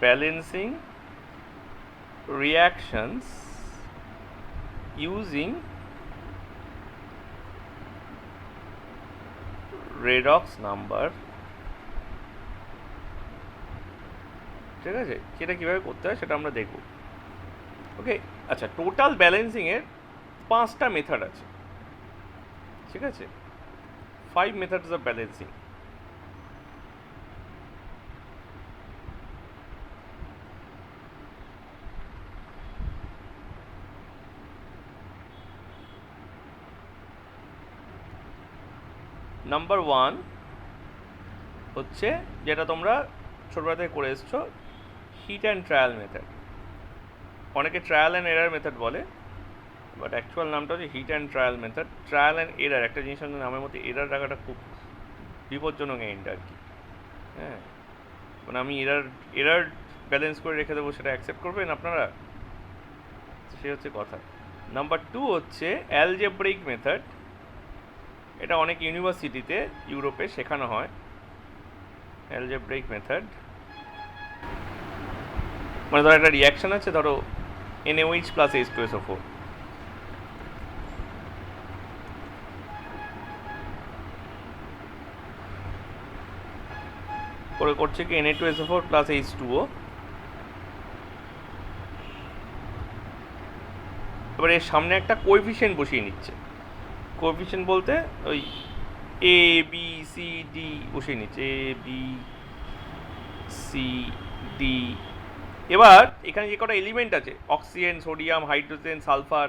balancing reactions using redox number। ঠিক আছে, সেটা কীভাবে করতে হয় সেটা আমরা দেখব। ওকে, আচ্ছা, টোটাল ব্যালেন্সিংয়ের 5টা মেথড আছে। ঠিক আছে, 5 methods of balancing। নাম্বার 1 হচ্ছে যেটা তোমরা ছোটবেলা থেকে করে এসছো, হিট অ্যান্ড ট্রায়াল মেথড। অনেকে ট্রায়াল অ্যান্ড এরার মেথড বলে, বাট অ্যাকচুয়াল নামটা হচ্ছে hit and trial method. Trial and error, একটা জিনিস নামের মধ্যে এরার রাখাটা খুব বিপজ্জনক এন্ড আর কি। হ্যাঁ, মানে আমি এরার ব্যালেন্স করে রেখে দেবো, সেটা অ্যাকসেপ্ট করবেন আপনারা? সে হচ্ছে কথা। নাম্বার 2 হচ্ছে অ্যালজেব্রিক মেথড। এটা অনেক ইউনিভার্সিটিতে ইউরোপে শেখানো হয়, অ্যালজেব্রিক মেথড। মানে ধরো একটা রিয়াকশান আছে, ধরো NaOH প্লাস H2SO4, করে করছে কি Na2SO4 প্লাস H2O। এবার এর সামনে একটা কোএফিশিয়েন্ট বসিয়ে নিচ্ছে। কোএফিশিয়েন্ট বলতে ওই A B C D বসিয়ে নিচ্ছে, A B C D। এবার এখানে যে কটা এলিমেন্ট আছে, অক্সিজেন, সোডিয়াম, হাইড্রোজেন, সালফার,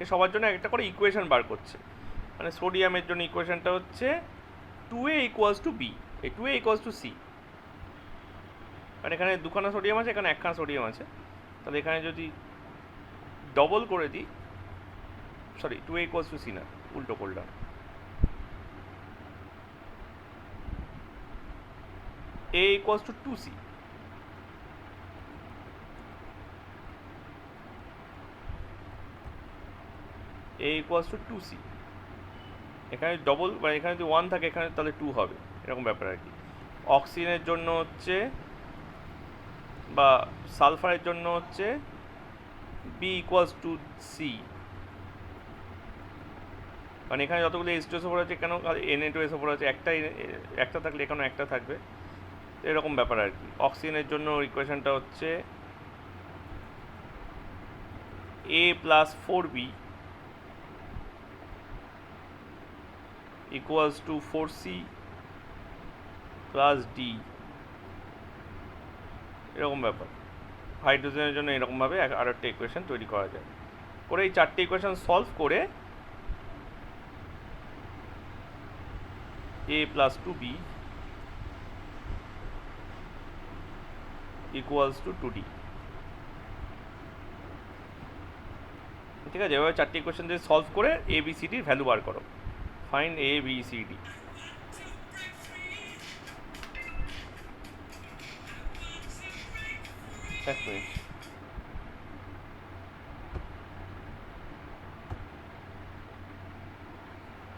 এ সবার জন্য একটা করে ইকুয়েশন বার করছে। মানে সোডিয়ামের জন্য ইকুয়েশনটা হচ্ছে 2A ইকুয়ালস টু বি, এই 2A ইকুয়ালস টু সি। মানে এখানে দুখানা সোডিয়াম আছে, এখানে একখানা সোডিয়াম আছে, তাহলে এখানে যদি ডবল করে দিই, sorry 2A equals to C না, উল্টো করলাম, A equals to 2C। A equals to 2C। এখানে ডবল, মানে এখানে যদি 1 থাকে এখানে, তাহলে 2 হবে, এরকম ব্যাপার আর কি। অক্সিজেনের জন্য হচ্ছে বা সালফারের জন্য হচ্ছে B ইকুয়ালস টু সি। মানে এখানে যতগুলো H2SO4 আছে, কেন Na2SO4 আছে, একটা থাকলে এখানে একটা থাকবে, এরকম ব্যাপার আর কি। অক্সিজেনের জন্য ইকুয়েশনটা হচ্ছে A plus 4B equals to 4C plus D, এরকম ব্যাপার। হাইড্রোজেনের জন্য এরকমভাবে আর একটা ইকুয়েশন তৈরি করা যায়। করে এই 4টে ইকুয়েশন সলভ করে A plus 2B equals to 2D। ঠিক আছে, এভাবে 4টে ইকুয়েশন দিয়ে সলভ করে ABCD ভ্যালু বার করো। Find ABCD। এক মিনিট।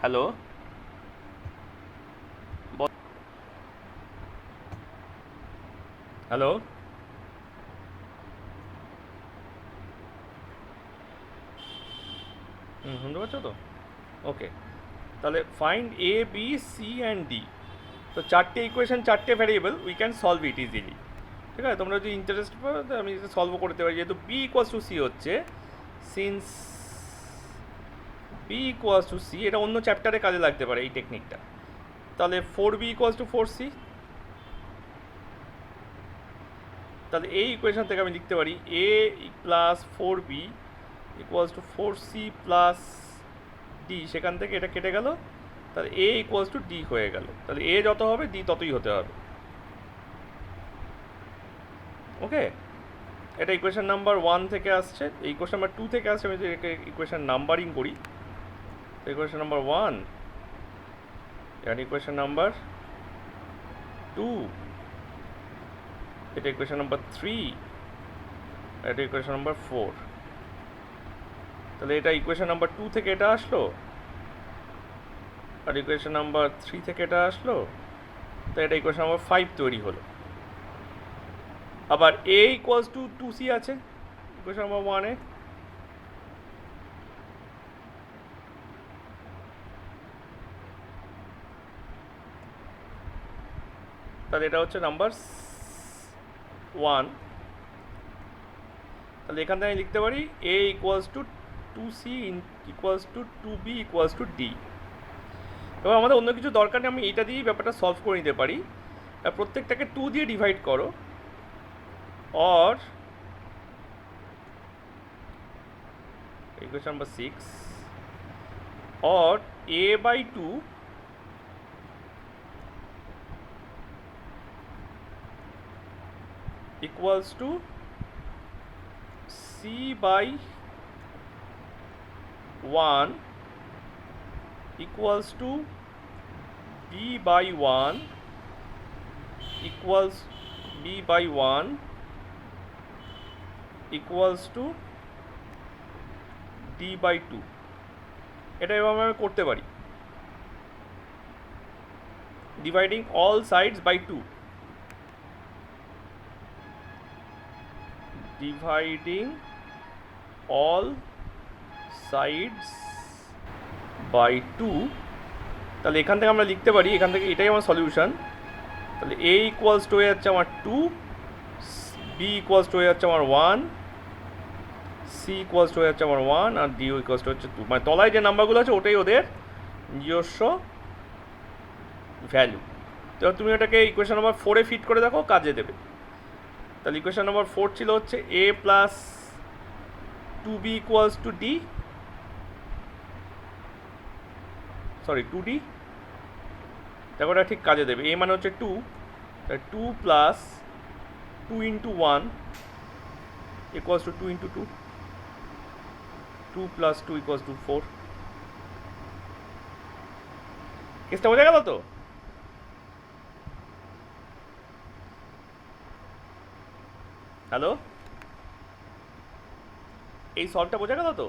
হ্যালো, হ্যালো, শুনতে পাচ্ছ তো? ওকে, তাহলে find A, B, C, and D। তো 4টে ইকুয়েশন, 4টে variable, we can solve it easily. ঠিক আছে, তোমরা যদি ইন্টারেস্ট পাও তো আমি সলভ করতে পারি। যেহেতু B ইকুয়ালস টু সি হচ্ছে, since B equals to C, এটা অন্য চ্যাপ্টারে কাজে লাগতে পারে এই টেকনিকটা। তাহলে 4B ইকুয়ালস টু 4C। তাহলে এই ইকুয়েশন থেকে আমি লিখতে পারি A plus 4B equals to 4C plus D। সেখান থেকে এটা কেটে গেল, তাহলে A ইকুয়ালস টু D হয়ে গেল। তাহলে A যত হবে D ততই হতে হবে। ওকে, এটা ইকুয়েশন নাম্বার 1 থেকে আসছে, এই ইকুয়েশন নাম্বার 2 থেকে আসছে। আমি যদি ইকুয়েশন নাম্বারিং করি, ইকুয়েশন নাম্বার 1, এটা ইকুয়েশন নাম্বার 2, এটা ইকুয়েশন নাম্বার 3, এটা ইকুয়েশন নাম্বার 4। তাহলে এটা ইকুয়েশন নাম্বার 2 থেকে এটা আসলো, আর ইকুয়েশন নাম্বার 3 থেকে এটা আসলো, তো এটা ইকুয়েশন নাম্বার 5 তৈরি হলো। আবার a ইকুয়ালস টু 2c আছে ইকুয়েশন নাম্বার 1-এ। তাহলে এটা হচ্ছে নাম্বার 1। তাহলে এখান থেকে আমি লিখতে পারি a equals to 2c equals to 2b equals two d। এবার আমাদের অন্য কিছু দরকার নেই, আমি এটা দিয়েই ব্যাপারটা সলভ করে নিতে পারি। প্রত্যেকটাকে 2 দিয়ে ডিভাইড করো, और इक्वेशन नंबर 6 और a by 2 equals to c by 1 equals to b by 1 equals b by 1 equals to d by 2। এটা এভাবে আমি করতে পারি, dividing all sides by 2, dividing all sides by 2। তাহলে এখান থেকে আমরা লিখতে পারি, এখান থেকে এটাই আমার সলিউশন। তাহলে a ইকুয়ালস টু হয়ে যাচ্ছে আমার 2, b ইকুয়ালস টু হয়ে যাচ্ছে আমার 1, c ইকুয়ালস টু হয়ে যাচ্ছে আমার 1, আর d ইকুয়ালস টু হচ্ছে 2। মানে তলায় যে নাম্বারগুলো আছে ওটাই ওদের নিজস্ব ভ্যালু। তো তুমি ওটাকে ইকুয়েশন নাম্বার 4-এ ফিট করে দেখো, কাজে দেবে। তাহলে ইকুয়েশন নাম্বার 4 ছিল হচ্ছে a plus 2b equals two d, sorry 2d। দেখো ওটা ঠিক কাজে দেবে। a মানে হচ্ছে 2, তাহলে 2 plus 2 into 1 equals to 2 into 2, 2 plus 2 equals to 4। কেসটা বোঝা গেল তো? হ্যালো, এই সলভটা বোঝা গেল তো?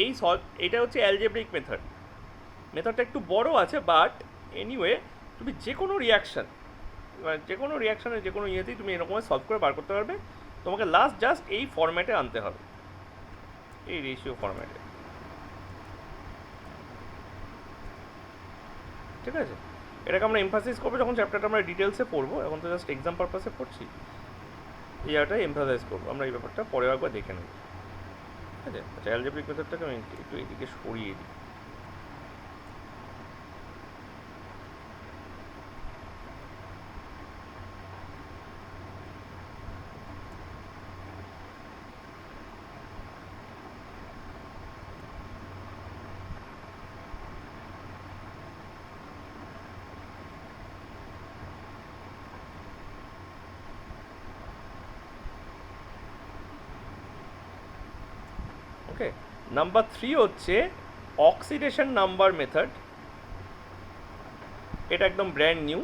এই সলভ, এটা হচ্ছে অ্যালজেব্রিক মেথড। মেথডটা একটু বড় আছে, বাট এনিওয়ে তুমি যে কোনো রিয়াকশান, যে কোনো রিয়াকশানের যে কোনো ইয়েতেই তুমি এরকম সলভ করে বার করতে পারবে। তোমাকে লাস্ট জাস্ট এই ফরম্যাটে আনতে হবে, এই রেশিও ফরম্যাটে। ঠিক আছে, এটাকে আমরা এমফাসাইজ করবো যখন চ্যাপ্টারটা আমরা ডিটেলসে পড়বো। এখন তো জাস্ট এক্সাম পারপাসে পড়ছি, এই জায়গাটাই এমফাসাইজ করবো। আমরা এই ব্যাপারটা পরে একবার দেখে নেব। ঠিক আছে, আচ্ছা অ্যালজেব্রিক মেথডটাকে আমি একটু এদিকে সরিয়ে দিই। ওকে, নাম্বার 3 হচ্ছে অক্সিডেশন নাম্বার মেথড। এটা একদম ব্র্যান্ড নিউ।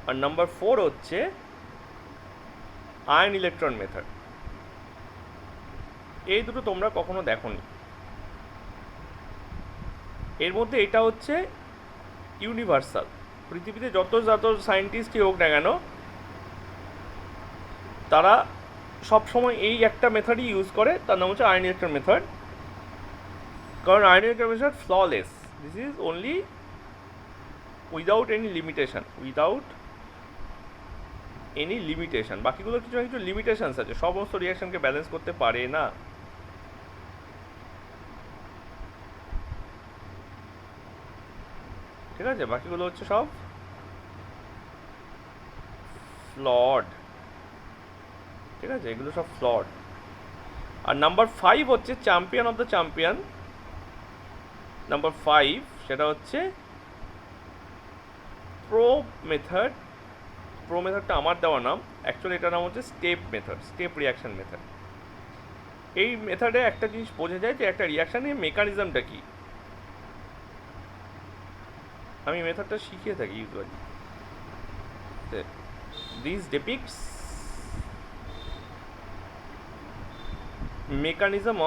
আর নাম্বার 4 হচ্ছে আয়ন ইলেকট্রন মেথড। এই দুটো তোমরা কখনো দেখোনি। এর মধ্যে এটা হচ্ছে ইউনিভার্সাল। পৃথিবীতে যত সায়েন্টিস্টই হোক না কেন, তারা সবসময় এই একটা মেথডই ইউজ করে, তার নাম হচ্ছে আয়ন ইলেকট্রন মেথড। কারণ ion electron method flawless, this is only without any limitation, without any limitation. বাকিগুলো কিছু না কিছু লিমিটেশনস আছে, সমস্ত রিয়াকশনকে ব্যালেন্স করতে পারে না। ঠিক আছে, বাকিগুলো হচ্ছে সব ফ্লড। ঠিক আছে, এগুলো সব ফ্লড। আর নাম্বার 5 হচ্ছে champion of the champion. Number 5 সেটা হচ্ছে প্রো মেথড। প্রো মেথডটা আমার দেওয়া নাম, অ্যাকচুয়ালি এটার নাম হচ্ছে step method, step reaction method. এই মেথডে একটা জিনিস বোঝা যায় যে একটা রিয়াকশানের মেকানিজমটা কী। আমি মেথডটা শিখিয়ে থাকি usually. This ডিপিক্টস mechanism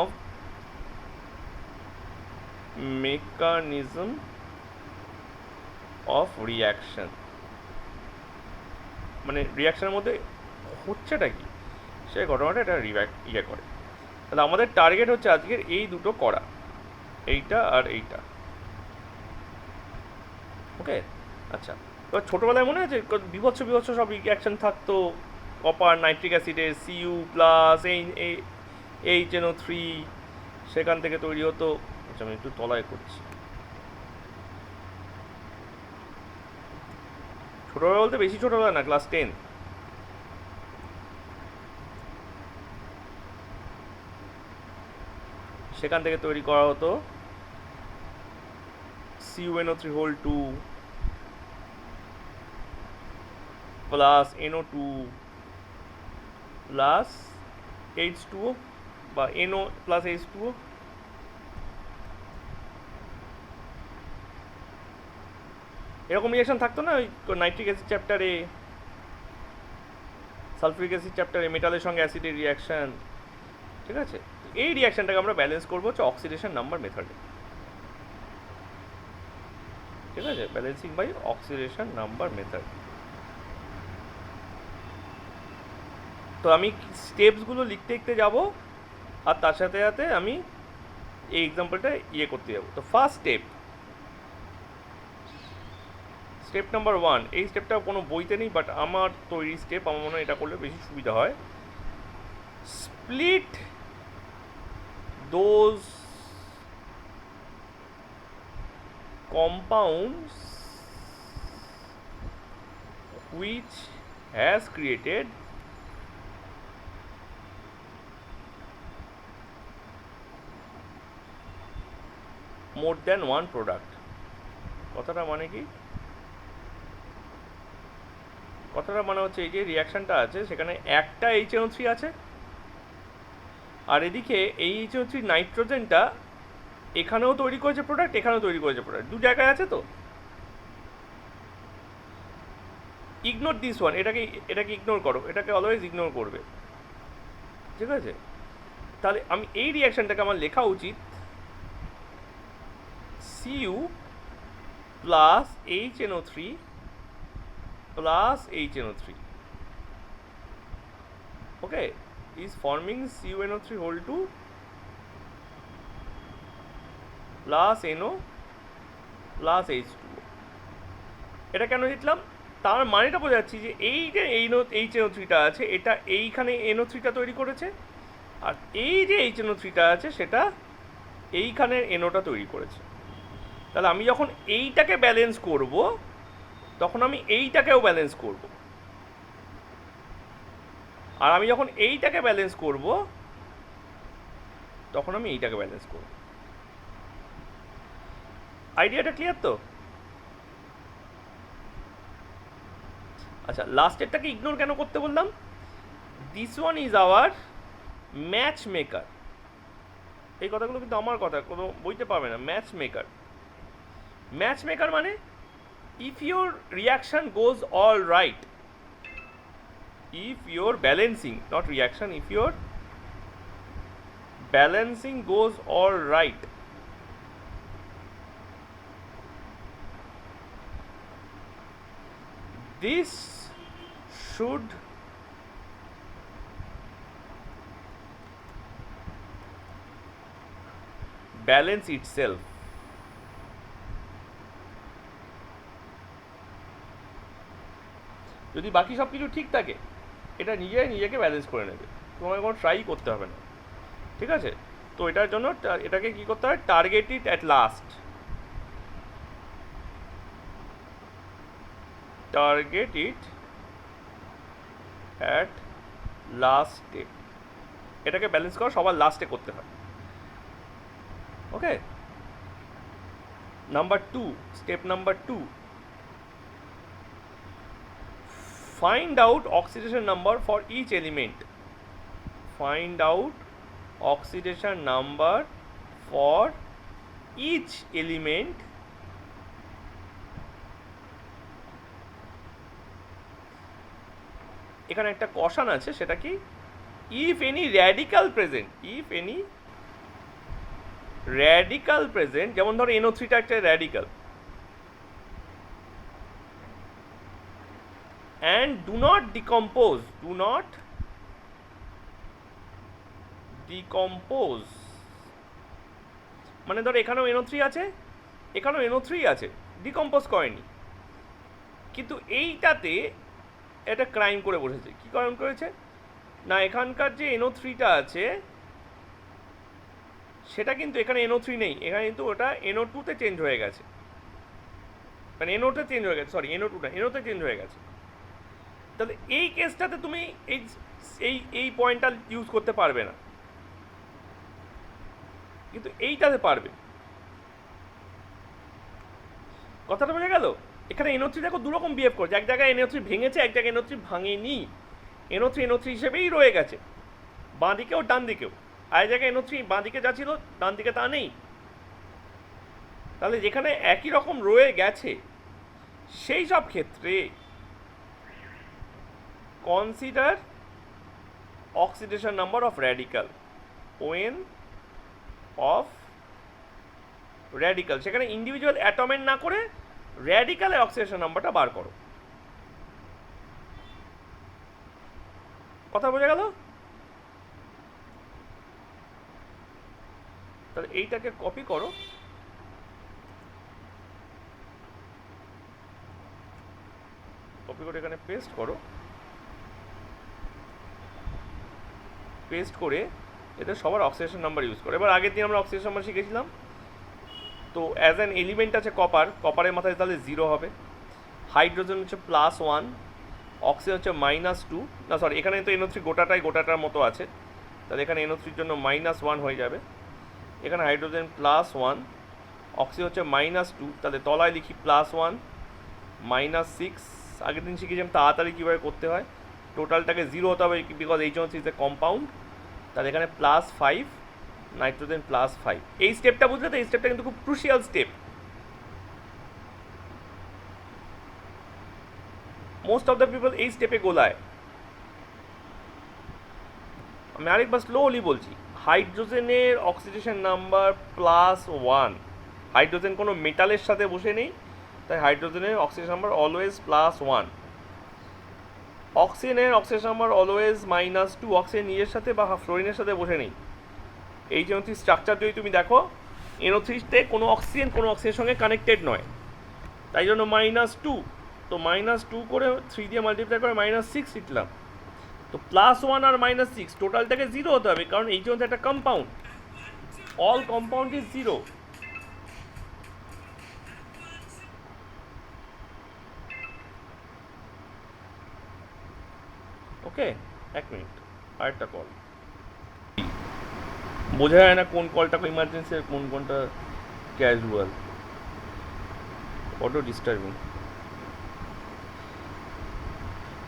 of reaction, মানে রিয়াকশনের মধ্যে হচ্ছেটা কি সেই ঘটনাটা এটা ইয়ে করে। তাহলে আমাদের টার্গেট হচ্ছে আজকের এই দুটো করা, এইটা আর এইটা। ওকে, আচ্ছা। এবার ছোটোবেলায় মনে আছে বিভৎস বিভৎস সব রিয়াকশন থাকতো, কপার নাইট্রিক অ্যাসিডের Cu প্লাস HNO3 সেখান থেকে তৈরি হতো। আচ্ছা, আমি একটু তলায় করছি। ছোটোবেলা বলতে বেশি ছোটোবেলা না, ক্লাস 10। সেখান থেকে তৈরি করা হতো CuNO3 2 plus NO2 plus H2O বা NO প্লাস H2O। এরকম রিয়াকশন থাকতো না ওই নাইট্রিক অ্যাসিড চ্যাপ্টারে, সালফিউরিক অ্যাসিড চ্যাপ্টারে, মেটালের সঙ্গে অ্যাসিডের রিয়াকশন। ঠিক আছে, এই রিয়াকশনটাকে আমরা ব্যালেন্স করবো হচ্ছে অক্সিডেশন নাম্বার মেথডে। ঠিক আছে, balancing by oxidation number method. তো আমি স্টেপসগুলো লিখতে লিখতে যাব, আর তার সাথে সাথে আমি এই এক্সাম্পলটা ইয়ে করতে যাবো। তো ফার্স্ট স্টেপ নাম্বার 1, এই স্টেপটা কোনো বইতে নেই, বাট আমার তৈরি স্টেপ, আমার মনে হয় এটা করলে বেশি সুবিধা হয়। Split those compounds which has created more than one product। কথাটা মানে কি? কথাটা মানে হচ্ছে এই যে রিয়াকশনটা আছে সেখানে একটা HNO3 আছে, আর এদিকে এই HNO3 নাইট্রোজেনটা এখানেও তৈরি করেছে প্রোডাক্ট, এখানেও তৈরি করেছে প্রোডাক্ট, দু জায়গায় আছে। তো ইগনোর দিস ওয়ান, এটাকে ইগনোর করো, এটাকে অলওয়েজ ইগনোর করবে। ঠিক আছে, তাহলে আমি এই রিয়াকশনটাকে আমার লেখা উচিত Cu plus HNO3 plus HNO3, okay, is forming CuNO3 2 plus NO plus H2O। এটা কেন লিখলাম? তার মানেটা বোঝা যাচ্ছি যে এই যে HNO3টা আছে, এটা এইখানে NO3টা তৈরি করেছে, আর এই যে HNO3টা আছে সেটা এইখানে NOটা তৈরি করেছে। তাহলে আমি যখন এইটাকে ব্যালেন্স করব তখন আমি এইটাকেও ব্যালেন্স করব, আর আমি যখন এইটাকে ব্যালেন্স করব তখন আমি এইটাকে ব্যালেন্স করব। আইডিয়াটা ক্লিয়ার তো? আচ্ছা, লাস্টেরটাকে ইগনোর কেন করতে বললাম? This one is our match maker. এই কথাগুলো কিন্তু আমার কথা, কোনো বইতে পাবে না। ম্যাচ মেকার, ম্যাচ মেকার মানে if your reaction goes all right, if your balancing, not reaction, if your balancing goes all right, this should balance itself। যদি বাকি সব কিছু ঠিক থাকে এটা নিজেকে ব্যালেন্স করে নেবে, তোমাকে কোনো ট্রাই করতে হবে না। ঠিক আছে, তো এটার জন্য এটাকে কি করতে হয়? Target it at last, target it at last step. এটাকে ব্যালেন্স করা সবার লাস্টে করতে হয়। Okay, number 2, step number 2, find out oxidation number for each element, find out oxidation number for each element এখানে একটা কশন আছে, সেটা কি? if any radical present, if any radical present, যেমন ধরো NO3টা একটা radical, and do not decompose মানে ধর এখানেও NO3 আছে, এখানেও NO3 আছে, ডিকম্পোজ করেনি, কিন্তু এইটাতে এটা ক্রাইম করে বসেছে। কি কারণ করেছে না, এখানকার যে NO3টা আছে সেটা কিন্তু এখানে NO3 নেই, এখানে কিন্তু ওটা NO2 তে চেঞ্জ হয়ে গেছে, মানে NO তে চেঞ্জ হয়ে গেছে, সরি NO2 না, NO তে চেঞ্জ হয়ে গেছে। তাহলে এই কেসটাতে তুমি এই এই এই পয়েন্টটা ইউজ করতে পারবে না, কিন্তু এইটাতে পারবে। কথাটা বোঝা গেল? এখানে NO3 দেখো দুরকম বিহেভ করছে, এক জায়গায় NO3 ভেঙেছে, এক জায়গায় NO3 ভাঙেনি, NO3 হিসেবেই রয়ে গেছে, বাঁ দিকেও ডান দিকেও। আর জায়গায় NO3 বাঁ দিকে যা ছিল ডান দিকে তা নেই। তাহলে যেখানে একই রকম রয়ে গেছে সেই সব ক্ষেত্রে consider oxidation number of radical, ওএন of radical, সেখানে ইন্ডিভিজুয়াল অ্যাটমের না করে র্যাডিক্যালের অক্সিডেশন নাম্বারটা বার করো। কথা বোঝা গেল? তাহলে এইটাকে কপি করো, কপি করে এখানে পেস্ট করো, পেস্ট করে এদের সবার অক্সিডেশন নাম্বার ইউজ করো। এবার আগের দিন আমরা অক্সিডেশন নাম্বার শিখেছিলাম, তো অ্যাজ অ্যান এলিমেন্ট আছে কপার, কপারের মাথায় তাহলে 0 হবে, হাইড্রোজেন হচ্ছে +1, অক্সিজেন হচ্ছে -2, না সরি এখানে তো NO3 গোটাটার মতো আছে, তাহলে এখানে NO3 জন্য -1 হয়ে যাবে, এখানে হাইড্রোজেন +1, অক্সিজেন হচ্ছে -2, তাহলে তলায় লিখি +1 -6, আগের দিন শিখেছিলাম তাড়াতাড়ি কীভাবে করতে হয়, টোটালটাকে 0 হতে হবে because H1 is a compound, তাহলে এখানে +5, নাইট্রোজেন +5। এই স্টেপটা বুঝলে তো? এই স্টেপটা কিন্তু খুব crucial step, most of the people এই স্টেপে গোলায়। আমি আরেকবার স্লোলি বলছি, হাইড্রোজেনের অক্সিডেশন নাম্বার +1, হাইড্রোজেন কোনো মেটালের সাথে বসে নেই, তাই হাইড্রোজেনের অক্সিজেন নাম্বার অলওয়েজ +1, অক্সিজেনের অক্সিজেন নাম্বার অলওয়েজ -2, অক্সিজেন নিজের সাথে বা ফ্লোরিনের সাথে বসে নেই। এই যে স্ট্রাকচার যদি তুমি দেখো, NO3-তে কোনো অক্সিজেনের সঙ্গে কানেক্টেড নয়, তাই জন্য -2, তো -2 করে 3 দিয়ে মাল্টিপ্লাই করে -6 লিখলাম, তো +1 আর -6 টোটালটাকে 0 হতে হবে, কারণ এই জন্য একটা compound, all compound is 0। Okay, 1 minute, আরেকটা কল। বোঝা যায় না কোন কলটা ইমার্জেন্সি আর কোন কোনটা ক্যাজুয়াল, বড্ড ডিস্টার্বিং।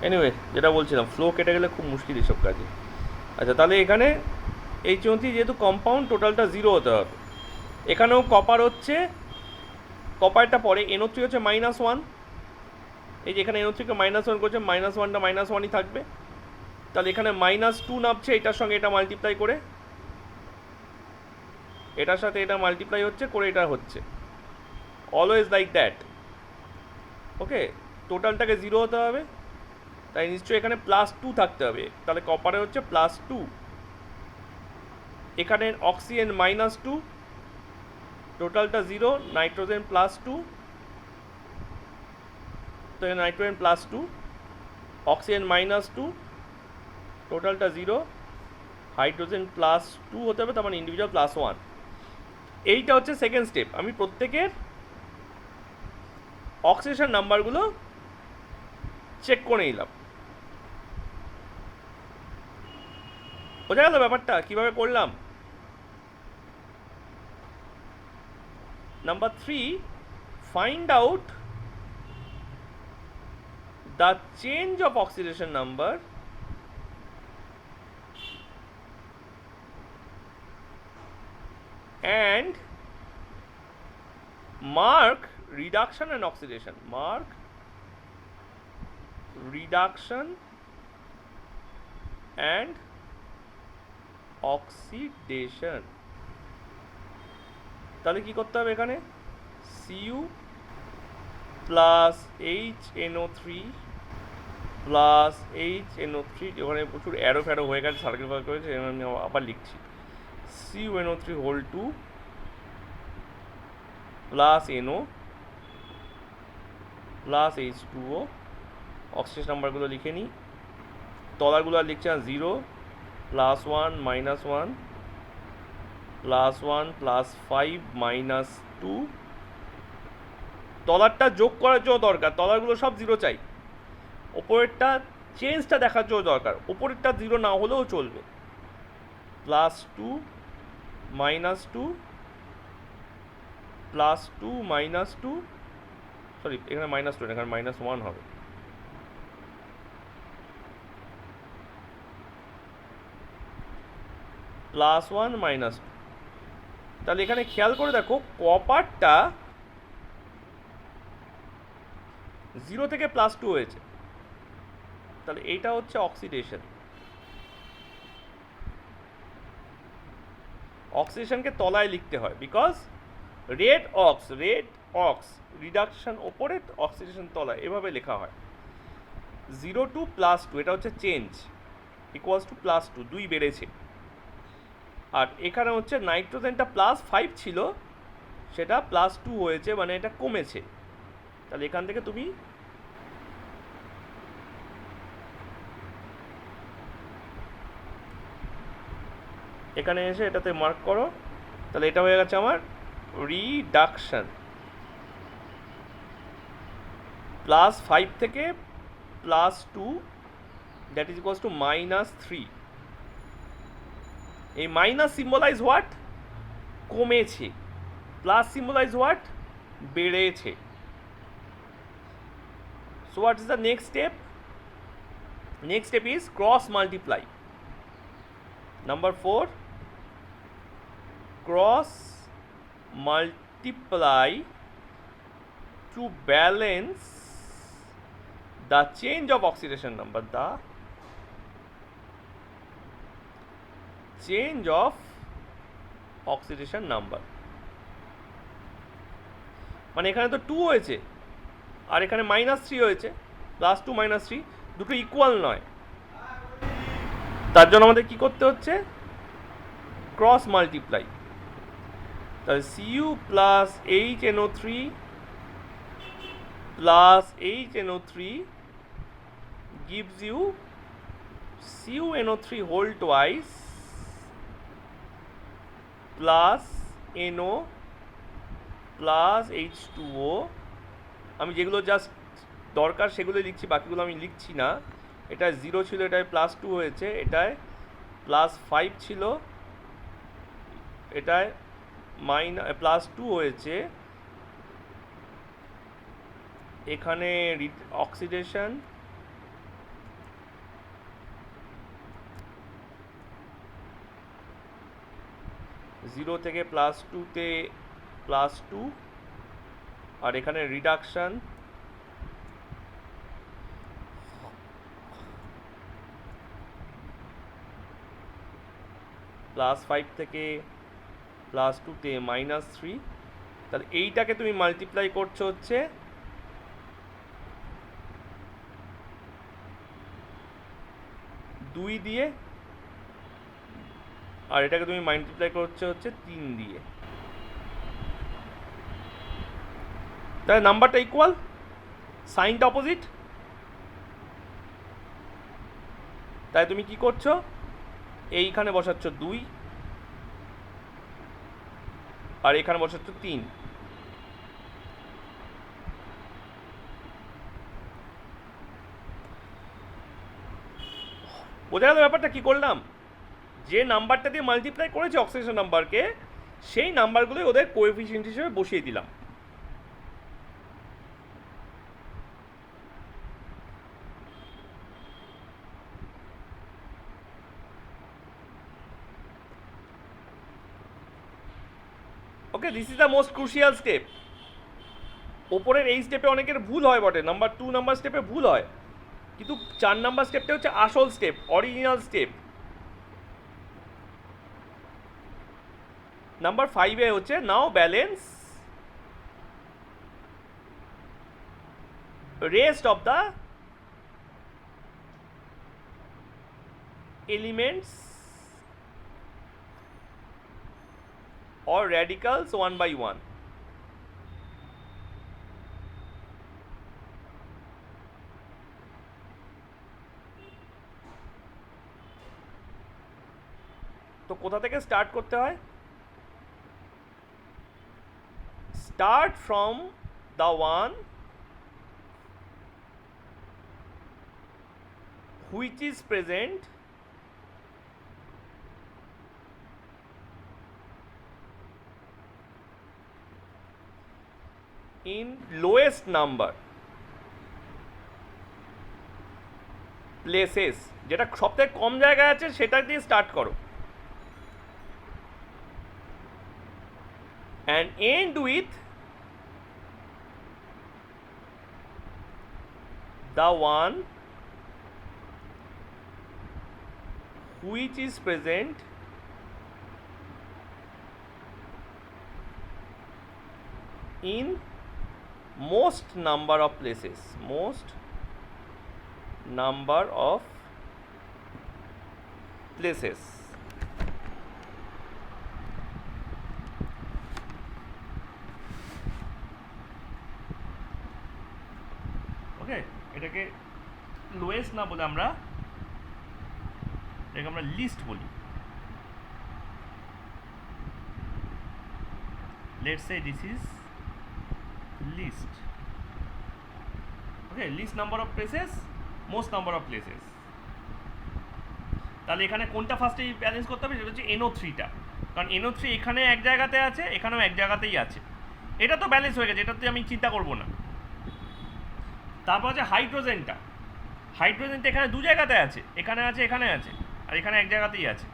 এনিওয়ে, যেটা বলছিলাম, ফ্লো কেটে গেলে খুব মুশকিল এইসব কাজে। আচ্ছা, তাহলে এখানে H1 যেহেতু কম্পাউন্ড, টোটালটা 0 হতে হবে। এখানেও কপার হচ্ছে, কপারটা পরে, NO3 হচ্ছে -1, এই যে এখানে NO3 কে -1 করছে, -1টা -1ই থাকবে, তাহলে এখানে -2 নামছে, এটার সঙ্গে এটা মাল্টিপ্লাই করে, এটার সাথে এটা মাল্টিপ্লাই হচ্ছে করে, এটা হচ্ছে অলওয়েজ লাইক দ্যাট। ওকে, টোটালটাকে 0 হতে হবে, তাই নিশ্চয়ই এখানে +2 থাকতে হবে, তাহলে কপারে হচ্ছে +2, এখানে অক্সিজেন -2, টোটালটা 0, নাইট্রোজেন +2, তো এখানে নাইট্রোজেন +2, অক্সিজেন -2, টোটালটা 0, হাইড্রোজেন +2 হতে হবে, তার মানে ইন্ডিভিজুয়াল +1। এইটা হচ্ছে সেকেন্ড স্টেপ। আমি প্রত্যেকের অক্সিডেশন নাম্বারগুলো চেক করে নিলাম। বোঝা গেল ব্যাপারটা কীভাবে করলাম? Number 3, find out the change of oxidation number and mark reduction and oxidation, mark reduction and oxidation। তাহলে কি করতে হবে? এখানে Cu plus HNO3 plus HNO3, ওখানে প্রচুর অ্যারো ফ্যারো হয়ে গেছে, সার্কেল ফার্কেল হয়েছে, আমি আবার লিখছি CuNO3 whole 2 plus NO plus H2O। Oxygen নাম্বারগুলো লিখে নিই, তলারগুলো আর লিখছে না, 0 +1 -1 +1 +5 -2। তলারটা যোগ করার জন্য দরকার, তলারগুলো সব 0 চাই, ওপরেরটা চেঞ্জটা দেখার জন্য দরকার, ওপরেরটা 0 না হলেও চলবে। +2 -2 +2 -2, সরি এখানে -2 এখানে -1 হবে। +1 -2, তাহলে এখানে খেয়াল করে দেখো কপারটা 0 থেকে +2 হয়েছে, তাহলে এইটা হচ্ছে অক্সিডেশন। অক্সিডেশনকে তলায় লিখতে হয়, বিকজ রেড অক্স রিডাকশন ওপরে, অক্সিডেশন তলায়, এভাবে লেখা হয়। 0 to +2 এটা হচ্ছে চেঞ্জ, ইকুয়ালস টু +2, 2 বেড়েছে। আর এখানে হচ্ছে নাইট্রোজেনটা +5 ছিল, সেটা +2 হয়েছে, মানে এটা কমেছে। তাহলে এখান থেকে তুমি এখানে এসে এটাতে মার্ক করো, তাহলে এটা হয়ে গেছে আমার রিডাকশন। +5 থেকে +2, দ্যাট ইজ ইকুয়ালস টু -3। এই মাইনাস সিম্বলাইজ হোয়াট? কমেছে। Plus symbolize what? বেড়েছে। So what is the next step? Next step is cross multiply. Number 4, cross multiply to balance the change of oxidation number, the change of oxidation number। মানে এখানে তো 2 হয়েছে আর এখানে -3 হয়েছে, +2 -3 দুটো equal নয়, তার জন্য আমাদের কি করতে হচ্ছে? Cross multiply. তাহলে Cu plus HNO3 plus HNO3 gives you CuNO3 whole twice plus NO plus H2O। আমি যেগুলো জাস্ট দরকার সেগুলো লিখছি, বাকিগুলো আমি লিখছি না। এটায় 0 ছিল, এটায় +2 হয়েছে, এটায় +5 ছিল, এটায় +2 হয়েছে। এখানে অক্সিডেশন, জিরো থেকে +2-তে +2, আর এখানে রিডাকশন +5 থেকে +2-তে -3। তাহলে এইটাকে তুমি মাল্টিপ্লাই করছো হচ্ছে দুই দিয়ে, আর এটাকে তুমি মাল্টিপ্লাই করছো হচ্ছে 3 দিয়ে। তাহলে নাম্বারটা ইকুয়াল, সাইনটা অপোজিট। তাই তুমি কি করছো? এইখানে বসাচ্ছ 2 আর এখানে বসাচ্ছ 3। বোঝা গেল ব্যাপারটা কি করলাম? যে নাম্বারটা দিয়ে মাল্টিপ্লাই করেছে অক্সিডেশন নাম্বারকে, সেই নাম্বারগুলোই ওদের কোএফিসিয়েন্ট হিসেবে বসিয়ে দিলাম। Okay, this is the most crucial step. ওপরের এই স্টেপে অনেকের ভুল হয় বটে, নাম্বার 2 নাম্বার স্টেপে ভুল হয়, কিন্তু 4 নাম্বার স্টেপটা হচ্ছে আসল স্টেপ, অরিজিনাল স্টেপ। নাম্বার 5-এ হচ্ছে now balance rest of the elements or radicals one by one. তো কোথা থেকে স্টার্ট করতে হয়? Start from the one which is present in lowest number places, যেটা সবথেকে কম জায়গায় আছে সেটা দিয়ে স্টার্ট করো, and end with the one which is present in most number of places, most number of places. ওকে, এটাকে লোয়েস্ট না বলে আমরা এটাকে আমরা লিস্ট বলি। Let's say this is list. Okay, list number of places, most number of places. তাহলে এখানে কোনটা ফার্স্টে ব্যালেন্স করতে হবে? সেটা হচ্ছে NO3টা, কারণ NO3 এখানে এক জায়গাতে আছে, এখানেও এক জায়গাতেই আছে, এটা তো ব্যালেন্স হয়ে গেছে, এটাতে আমি চিন্তা করব না। তারপর হচ্ছে হাইড্রোজেনটা, হাইড্রোজেনটা এখানে দু জায়গাতে আছে, এখানে আছে, এখানে আছে, আর এখানে এক জায়গাতেই আছে।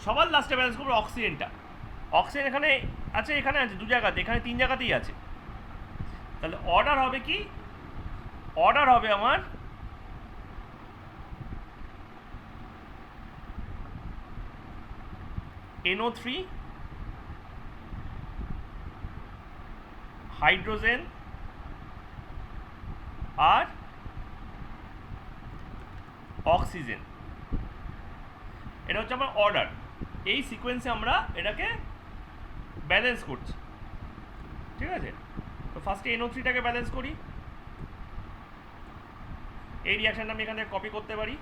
সবার লাস্টে ব্যালেন্স করবো অক্সিজেনটা, অক্সিজেন এখানে আছে, এখানে আছে, দু জায়গাতে, এখানে তিন জায়গাতেই আছে। তাহলে অর্ডার হবে কি? অর্ডার হবে আমার NO3, হাইড্রোজেন আর অক্সিজেন, এটা হচ্ছে আমার অর্ডার। এই সিকোয়েন্সে আমরা এটাকে ব্যালেন্স করছি, ঠিক আছে? তো ফার্স্টে NO3টাকে ব্যালেন্স করি। এই রিয়াকশনটা আমি এখান থেকে কপি করতে পারি।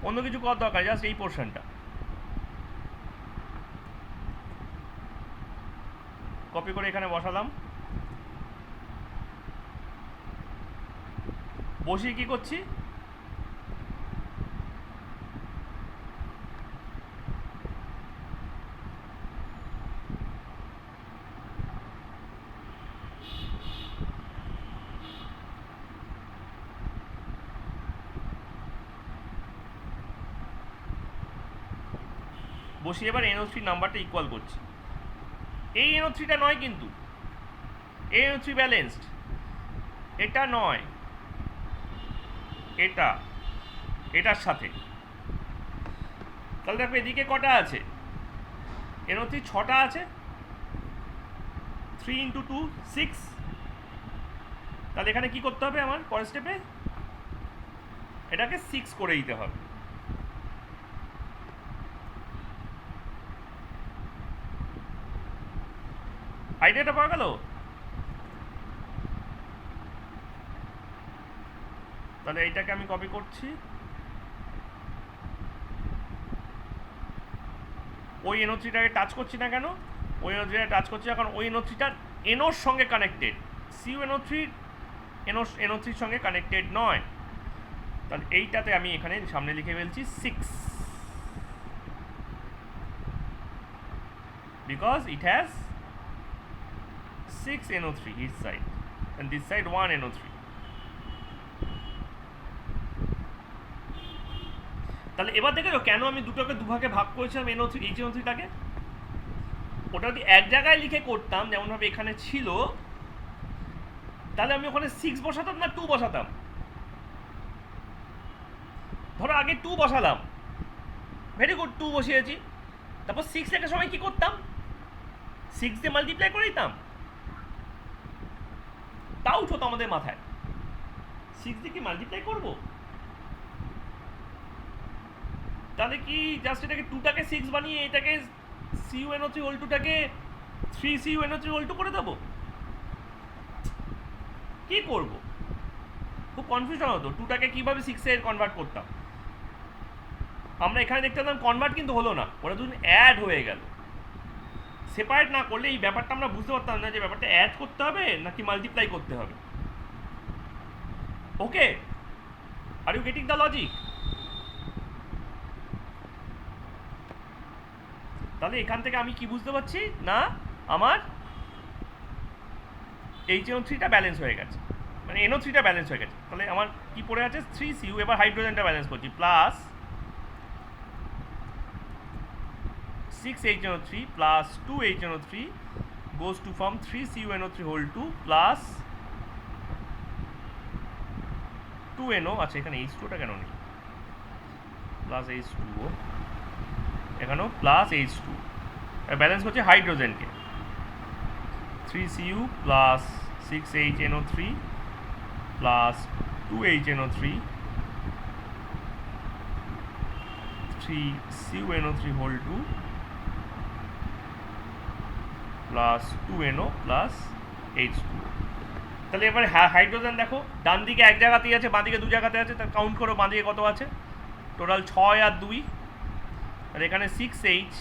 অন্য কিছু করার দরকার, জাস্ট এই পোর্শনটা কপি করে এখানে বসালাম। বসিয়ে কি করছি? বসিয়ে এবার NO3 নাম্বারটা ইকুয়াল করছি। এই NO3টা নয় কিন্তু, এই NO3 ব্যালেন্সড, এটা নয়, এটা এটার সাথে। তাহলে দেখো এদিকে কটা আছে? NO3 6টা আছে, 3 × 2 6। তাহলে এখানে কি করতে হবে আমার? পরের স্টেপে এটাকে 6 করে দিতে হবে। আইডিয়াটা পাওয়া গেল? তাহলে এইটাকে আমি কপি করছি, ওই NO3টাকে টাচ করছি না কেন? ওই NO3টাকে টাচ করছি না কারণ ওই NO3টা NOর সঙ্গে কানেক্টেড, CuNO3 NOর সঙ্গে কানেক্টেড নয়। তাহলে এইটাতে আমি এখানে সামনে লিখে ফেলছি 6, because it has 6 NO3 each side and this side 1 NO3. তাহলে এবার দেখো কেন আমি দুটোকে দুভাগে ভাগ করেছিলাম NO3টাকে। ওটা যদি এক জায়গায় লিখে করতাম যেমনভাবে এখানে ছিল, তাহলে আমি ওখানে 6 বসাতাম না 2 বসাতাম? ধরো আগে 2 বসালাম, ভেরি গুড, 2 বসিয়েছি, তারপর 6 লেখার সময় কি করতাম? 6 দিয়ে মাল্টিপ্লাই করে দিতাম, ডাউট হতো আমাদের মাথায়, 6 দিয়ে কি মাল্টিপ্লাই করবো? তাহলে কি জাস্ট এটাকে 2টাকে 6 বানিয়ে এটাকে CuNO3 হোল 2টাকে 3CuNO3 হোল 2 করে দেবো? কি করব? খুব কনফিউশন হতো 2টাকে কিভাবে 6 এ কনভার্ট করতাম। আমরা এখানে দেখতে পেলাম কনভার্ট কিন্তু হলো না, ওরা দুদিন অ্যাড হয়ে গেল। সেপারেট না করলে এই ব্যাপারটা আমরা বুঝতে পারতাম না যে ব্যাপারটা অ্যাড করতে হবে নাকি মাল্টিপ্লাই করতে হবে। Okay, are you getting the logic? তাহলে এখান থেকে আমি কি বুঝতে পারছি না, আমার HNO3টা ব্যালেন্স হয়ে গেছে, মানে NO3টা ব্যালেন্স হয়ে গেছে। তাহলে আমার কি পড়ে আছে 3Cu, এবার হাইড্রোজেনটা ব্যালেন্স করছি, plus 6HNO3 plus 2HNO3 goes to form 3CuNO3 whole 2 plus 2NO, আচ্ছা এখানে H2টা কেন নেই, প্লাস H2O, এখানেও প্লাস H2, ব্যালেন্স করছে হাইড্রোজেনকে, 3Cu plus 6HNO3 plus 2HNO3 3CuNO3 whole 2 plus 2NO plus H2। তাহলে এবারে হাইড্রোজেন দেখো, ডান দিকে এক জায়গাতেই আছে, বাঁ দিকে দু জায়গাতে আছে, তার কাউন্ট করো বাঁ দিকে কত আছে, টোটাল 6 আর 2, আর এখানে 6H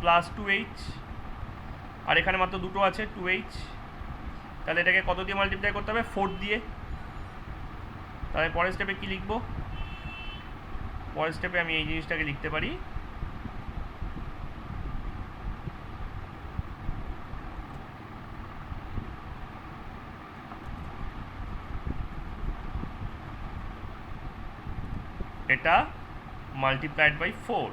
প্লাস 2H, আর এখানে মাত্র দুটো আছে 2H। তাহলে এটাকে কত দিয়ে মাল্টিপ্লাই করতে হবে? 4 দিয়ে। তাহলে পরের স্টেপে কি লিখবো? পরের স্টেপে আমি এই জিনিসটাকে লিখতে পারি, এটা মাল্টিপ্লাইড বাই 4,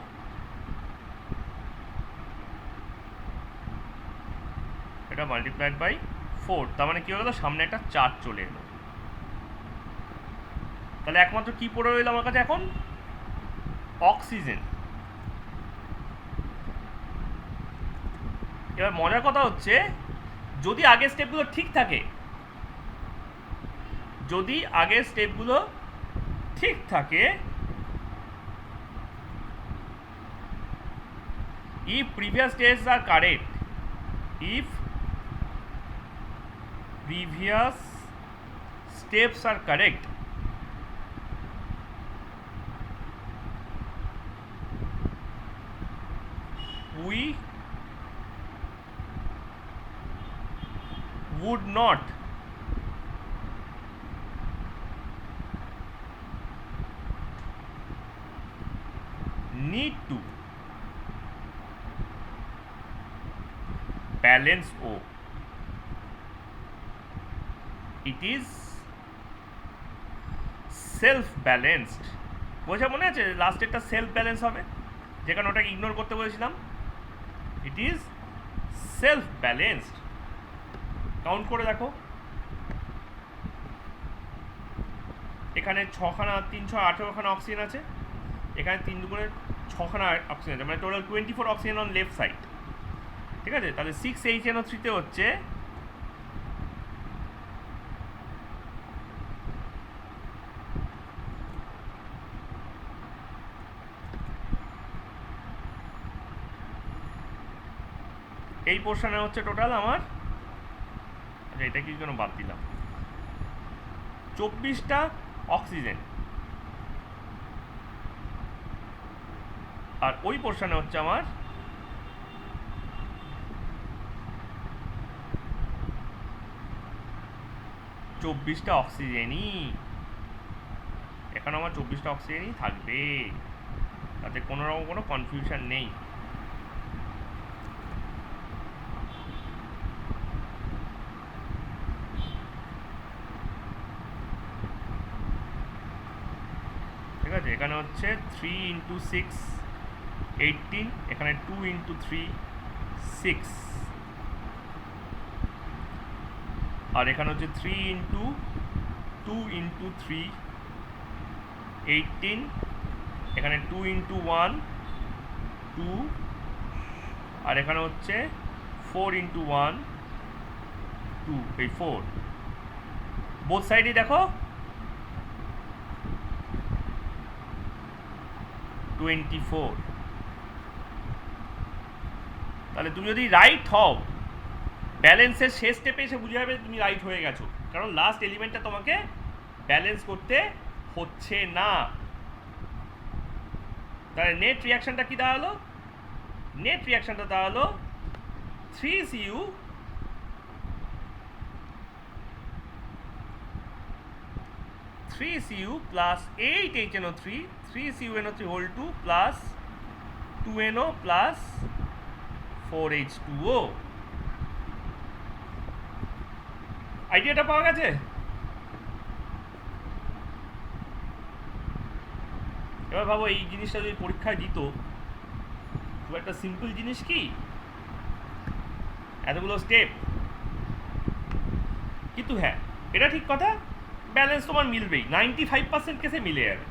এটা মাল্টিপ্লাইড বাই 4, তার মানে কি হলো, সামনে একটা 4 চলে এলো। তাহলে একমাত্র কি পড়ে রইল আমার কাছে এখন? অক্সিজেন। এবার মজার কথা হচ্ছে, যদি আগের স্টেপগুলো ঠিক থাকে, যদি আগের স্টেপগুলো ঠিক থাকে, if previous steps are correct, if previous steps are correct, we would not need to balance O. It is self balanced. বোঝা মনে আছে লাস্টেরটা সেলফ ব্যালেন্স হবে, যেখানে ওটাকে ইগনোর করতে বলেছিলাম। It is self balanced. Count করে দেখো, এখানে 6খানা 3 6 18খানা অক্সিজেন আছে, এখানে 3 দুগুণে 6খানা অক্সিজেন আছে, মানে total 24 oxygen on left side. ঠিক আছে, তাহলে 6HNO3 হচ্ছে এই পোর্শনে হচ্ছে টোটাল আমার, আচ্ছা এটা কি জন্য বাদ দিলাম, 24টা অক্সিজেন, আর ওই পোর্শনে হচ্ছে আমার 24টা অক্সিজেনই। এখানে আমার 24টা অক্সিজেনই থাকবে, তাতে কোনো রকম কোনো কনফিউশন নেই। ঠিক আছে, এখানে হচ্ছে 3 × 6 18, এখানে 2 × 3 6, আর এখানে হচ্ছে 3 × 2 × 3 18, এখানে 2 × 1 2, আর এখানে হচ্ছে 4 × 1 2 এই 4 বোথ সাইডে দেখো 24 তাহলে তুমি যদি রাইট হও ব্যালেন্সের শেষ স্টেপে এসে বুঝে যাবে তুমি রাইট হয়ে গেছো, কারণ লাস্ট এলিমেন্টটা তোমাকে ব্যালেন্স করতে হচ্ছে না। তাহলে নেট রিয়াকশনটা কি দাঁড়ালো? নেট রিয়াকশনটা দাঁড়ালো 3Cu plus 8HNO3 3CuNO3 whole 2 plus 2NO plus 4H2O। আইডিয়াটা পাওয়া গেছে? এবার ভাবো এই জিনিসটা যদি পরীক্ষায় দিত, খুব একটা সিম্পল জিনিস কি, এতগুলো স্টেপ, কিন্তু হ্যাঁ এটা ঠিক কথা, ব্যালেন্স তোমার মিলবেই, 95% কেসে মিলে যাবে।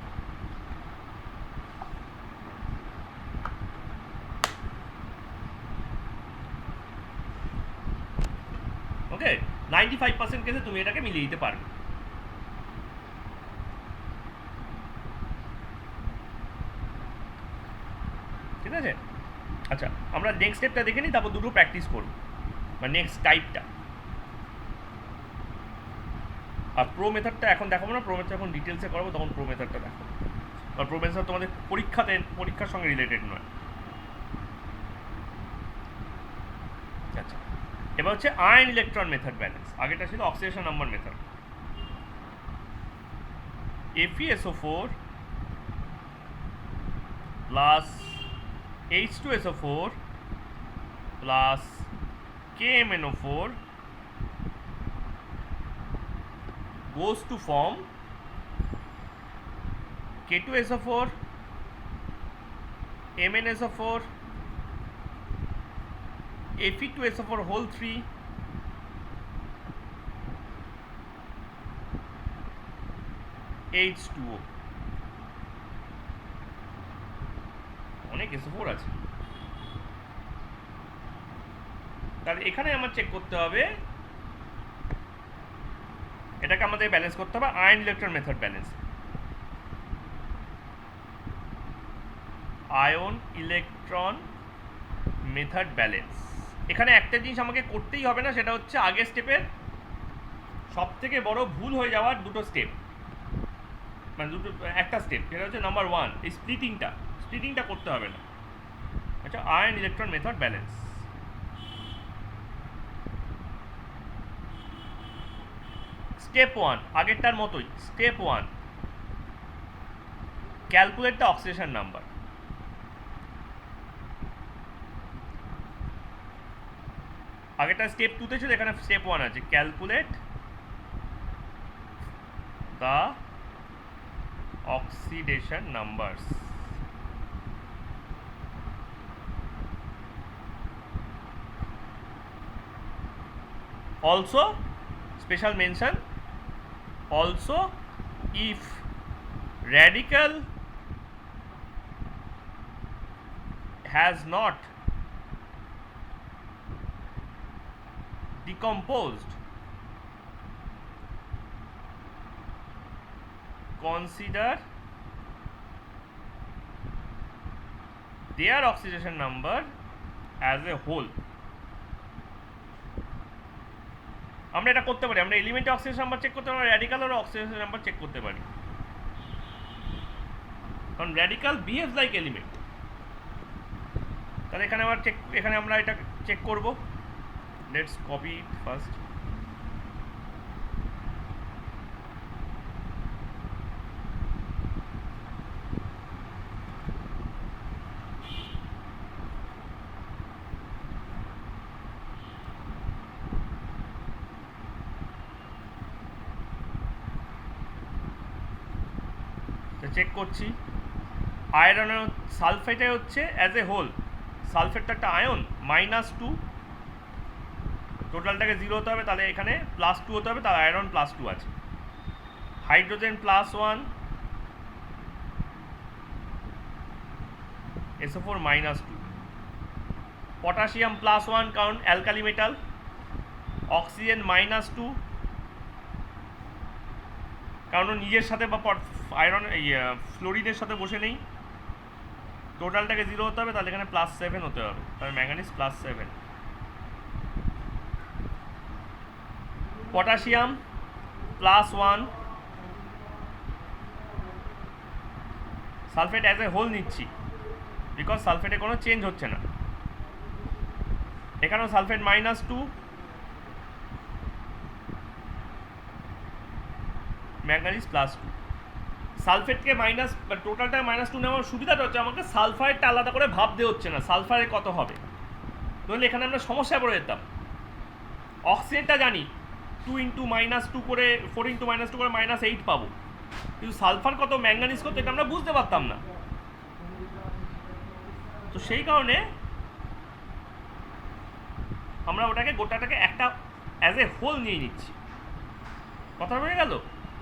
ওকে, 95% কেসে তুমি এটাকে মিলিয়ে দিতে পারবে। ঠিক আছে, আচ্ছা আমরা নেক্সট স্টেপটা দেখে নিই, তারপর দুটো প্র্যাকটিস করব, মানে নেক্সট টাইপটা। আর প্রো মেথডটা এখন দেখাবো না, প্রো মেথড যখন ডিটেলসে করাবো তখন প্রো মেথডটা দেখো, আর প্রো মেথড তোমাদের পরীক্ষার সঙ্গে রিলেটেড নয়। আচ্ছা, এবার হচ্ছে আয়ন ইলেকট্রন মেথড ব্যালেন্স, আগেটা ছিল oxidation number method. FeSO4 plus H2SO4 plus KMNO4 goes to form K2SO4 MnSO4 Fe2SO4 whole 3 H2O। অনেক SO4 আছে, তাহলে এখানে আমার চেক করতে হবে, এটাকে আমাদের ব্যালেন্স করতে হবে ion electron method balance. Ion electron method balance, এখানে একটা জিনিস আমাকে করতেই হবে না, সেটা হচ্ছে আগের স্টেপের সব থেকে বড় ভুল হয়ে যাওয়ার দুটো স্টেপ, মানে একটা স্টেপ, সেটা হচ্ছে নাম্বার 1 এই স্প্লিটিংটা করতে হবে না। আচ্ছা, ion electron method balance, step 1 আগেরটার মতোই, step 1 calculate the oxidation number. আগেরটা স্টেপ 2 তে ছিল, এখানে স্টেপ 1 আছে, calculate the oxidation numbers. Also special mention, also if radical has not decomposed, consider their oxidation number as a whole। আমরা এটা করতে পারি, আমরা এলিমেন্টের অক্সিডেশন নাম্বার চেক করতে পারি, র্যাডিক্যালের অক্সিডেশন নাম্বার চেক করতে পারি, কারণ র্যাডিক্যাল বিহেভস লাইক এলিমেন্ট। তাহলে এখানে আমরা এটা চেক করব। Let's copy it first. Check করছি, আয়রন সালফেটে হচ্ছে অ্যাজ এ হোল, সালফেটটা একটা আয়ন, -2, টোটালটাকে 0 হতে হবে, তাহলে এখানে +2 হতে হবে, তাহলে আয়রন +2 আছে। হাইড্রোজেন +1, SO4 -2, পটাশিয়াম +1 কারণ অ্যালকালি মেটাল, অক্সিজেন -2, কারণ নিজের সাথে বা আয়রন ফ্লোরিনের সাথে বসে নেই, টোটালটাকে 0 হতে হবে, তাহলে এখানে +7 হতে হবে, তাহলে manganese +7। Potassium +1, sulphate as a whole নিচ্ছি বিকজ সালফেটে কোনো চেঞ্জ হচ্ছে না, এখানেও সালফেট -2, ম্যাঙ্গানিজ +2। সালফেটকে টোটালটা -2 নেওয়ার সুবিধাটা হচ্ছে আমাকে সালফারেটটা আলাদা করে ভাবতে হচ্ছে না সালফারে কত হবে, নইলে এখানে আমরা সমস্যায় পড়ে যেতাম। অক্সিজেনটা জানি 2 × -2 করে 4 × -2 করে -8 পাবো, কিন্তু সালফার কত ম্যাঙ্গানিজ কত এটা আমরা বুঝতে পারতাম না। তো সেই কারণে আমরা ওটাকে গোটাটাকে একটা অ্যাজ এ হোল নিয়ে নিচ্ছি। কথা বলে গেল?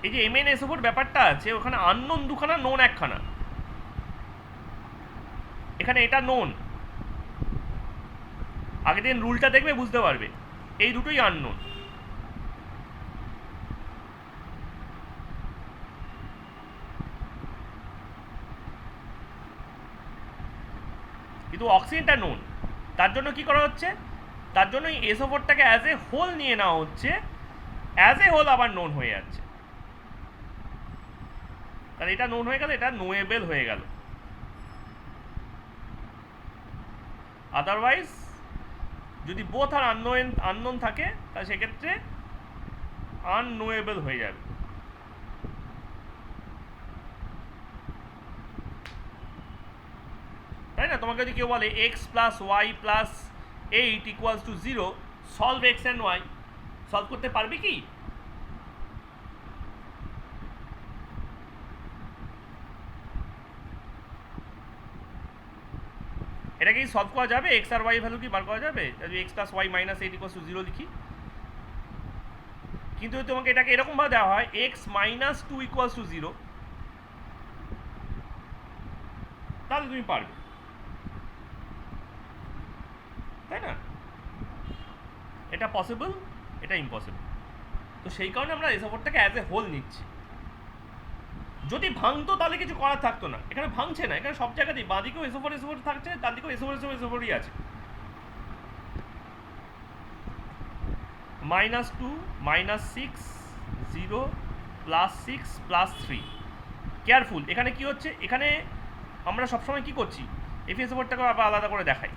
এই যে MnSO4 ব্যাপারটা আছে, ওখানে আননোন দুখানা, নোন একখানা। এখানে এটা নোন, আগের দিন রুলটা দেখবে বুঝতে পারবে, এই দুটোই আননোন। কিন্তু অক্সিজেনটা নোন, তার জন্য কি করা হচ্ছে, তার জন্য এই SO4টাকে অ্যাজ এ হোল নিয়ে নেওয়া হচ্ছে, অ্যাজ এ হোল আবার নোন হয়ে যাচ্ছে। তাহলে এটা নোন হয়ে গেল, এটা নোয়েবল হয়ে গেল। আদারওয়াইজ যদি বোথ আর আননোন থাকে তাহলে সেক্ষেত্রে আননোয়েবল হয়ে যাবে। তাই না? তোমাকে যদি কেউ বলে x + y + 8 = 0, solve x and y, solve করতে পারবে কি? এটা কি সলভ করা যাবে? x আর y ভ্যালু কি বার করা যাবে যদি x + y - 8 = 0 লিখি? কিন্তু তোমাকে এটাকে এরকম ভাবে দেওয়া হয় x - 2 = 0, তাহলে তুমি পারবে, তাই না? এটা পসিবল, এটা ইম্পসিবল। তো সেই কারণে আমরা SO4টাকে অ্যাজ এ হোল নিচ্ছি। যদি ভাঙতো তাহলে কিছু করার থাকতো না, এখানে ভাঙছে না, এখানে সব জায়গাতেই বাঁ দিকেও SO4 থাকছে, ডান দিকেও SO4 আছে। -2, -6, 0, +6, +3। কেয়ারফুল, এখানে কি হচ্ছে, এখানে আমরা সবসময় কি করছি, FeSO4টাকে আবার আলাদা করে দেখাই,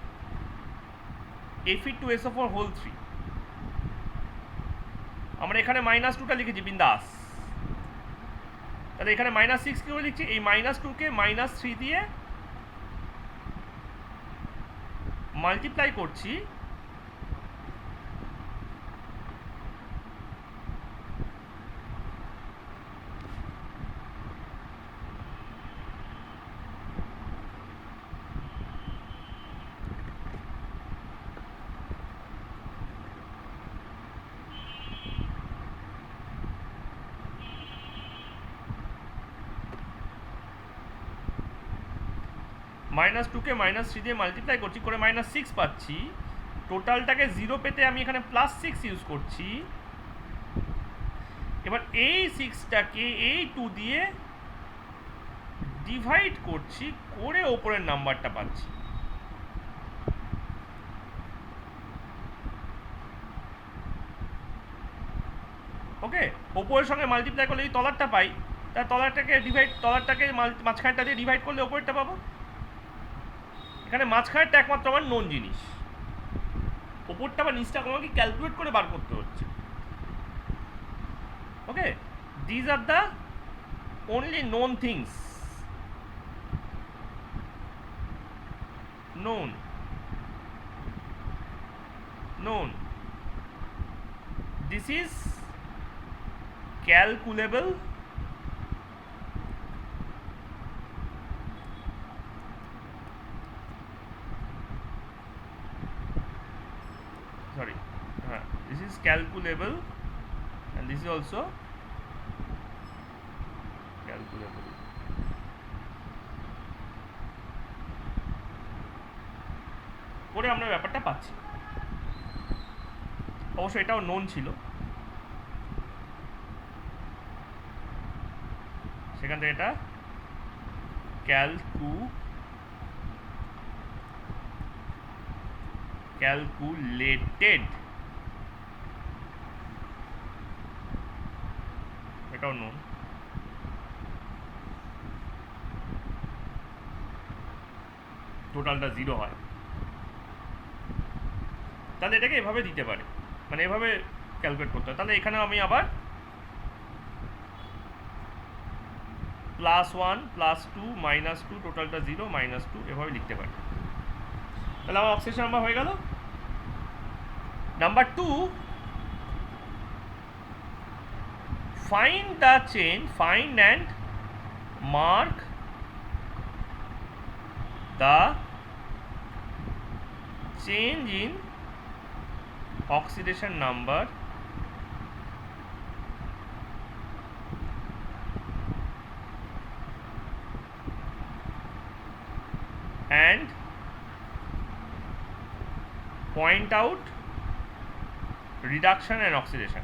Fe2SO4 3। আমরা এখানে -2টা লিখেছি বিন্দাস, তাহলে এখানে -6 কেউ লিখছি, এই -2কে -3 দিয়ে মাল্টিপ্লাই করছি, -2কে -3 দিয়ে মাল্টিপ্লাই করছি করে -6 পাচ্ছি, টোটালটাকে 0 পেতে আমি এখানে +6 ইউজ করছি। এবার এই 6টাকে এই 2 দিয়ে ডিভাইড করছি করে ওপরের নাম্বারটা পাচ্ছি। ওকে, ওপরের সঙ্গে মাল্টিপ্লাই করলে এই তলারটা পাই, তার তলারটাকে মাঝখানটা দিয়ে ডিভাইড করলে ওপরেরটা পাবো। এখানে মাঝখানেরটা একমাত্র আমার নোন জিনিস, ওপরটা বা নিচটা আমাকে ক্যালকুলেট করে বার করতে হচ্ছে। Okay, these are the only known things, known, this is calculable, this is calculable and this is also calculable. করে আমরা ব্যাপারটা পাচ্ছি। অবশ্য এটাও নোন ছিল, সেখান থেকে এটা ক্যালকুলেটেড, এটাও নোন। টোটালটা 0 হয়, তাহলে এটাকে এভাবে দিতে পারে, মানে এভাবে ক্যালকুলেট করতে হয়। তাহলে এখানে আমি আবার +1 +2 -2 টোটালটা 0 -2 এভাবে লিখতে পারি। তাহলে আমার অবজেকশন নাম্বার হয়ে গেল। Number 2, find the change, find and mark the change in oxidation number and point out reduction and oxidation.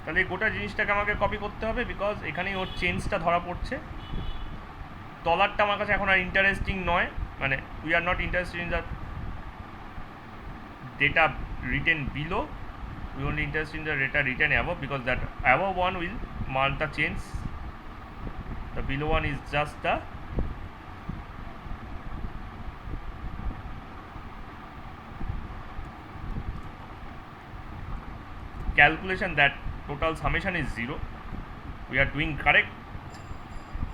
তাহলে গোটা জিনিসটাকে আমাকে কপি করতে হবে, বিকজ এখানেই ওর চেঞ্জটা ধরা পড়ছে। তলারটা আমার কাছে এখন আর ইন্টারেস্টিং নয়, মানে we are not interested in the data written below, we only interested in the data written above, because that above one will mark the change, the below one is just the calculation that total summation is 0, we are doing correct,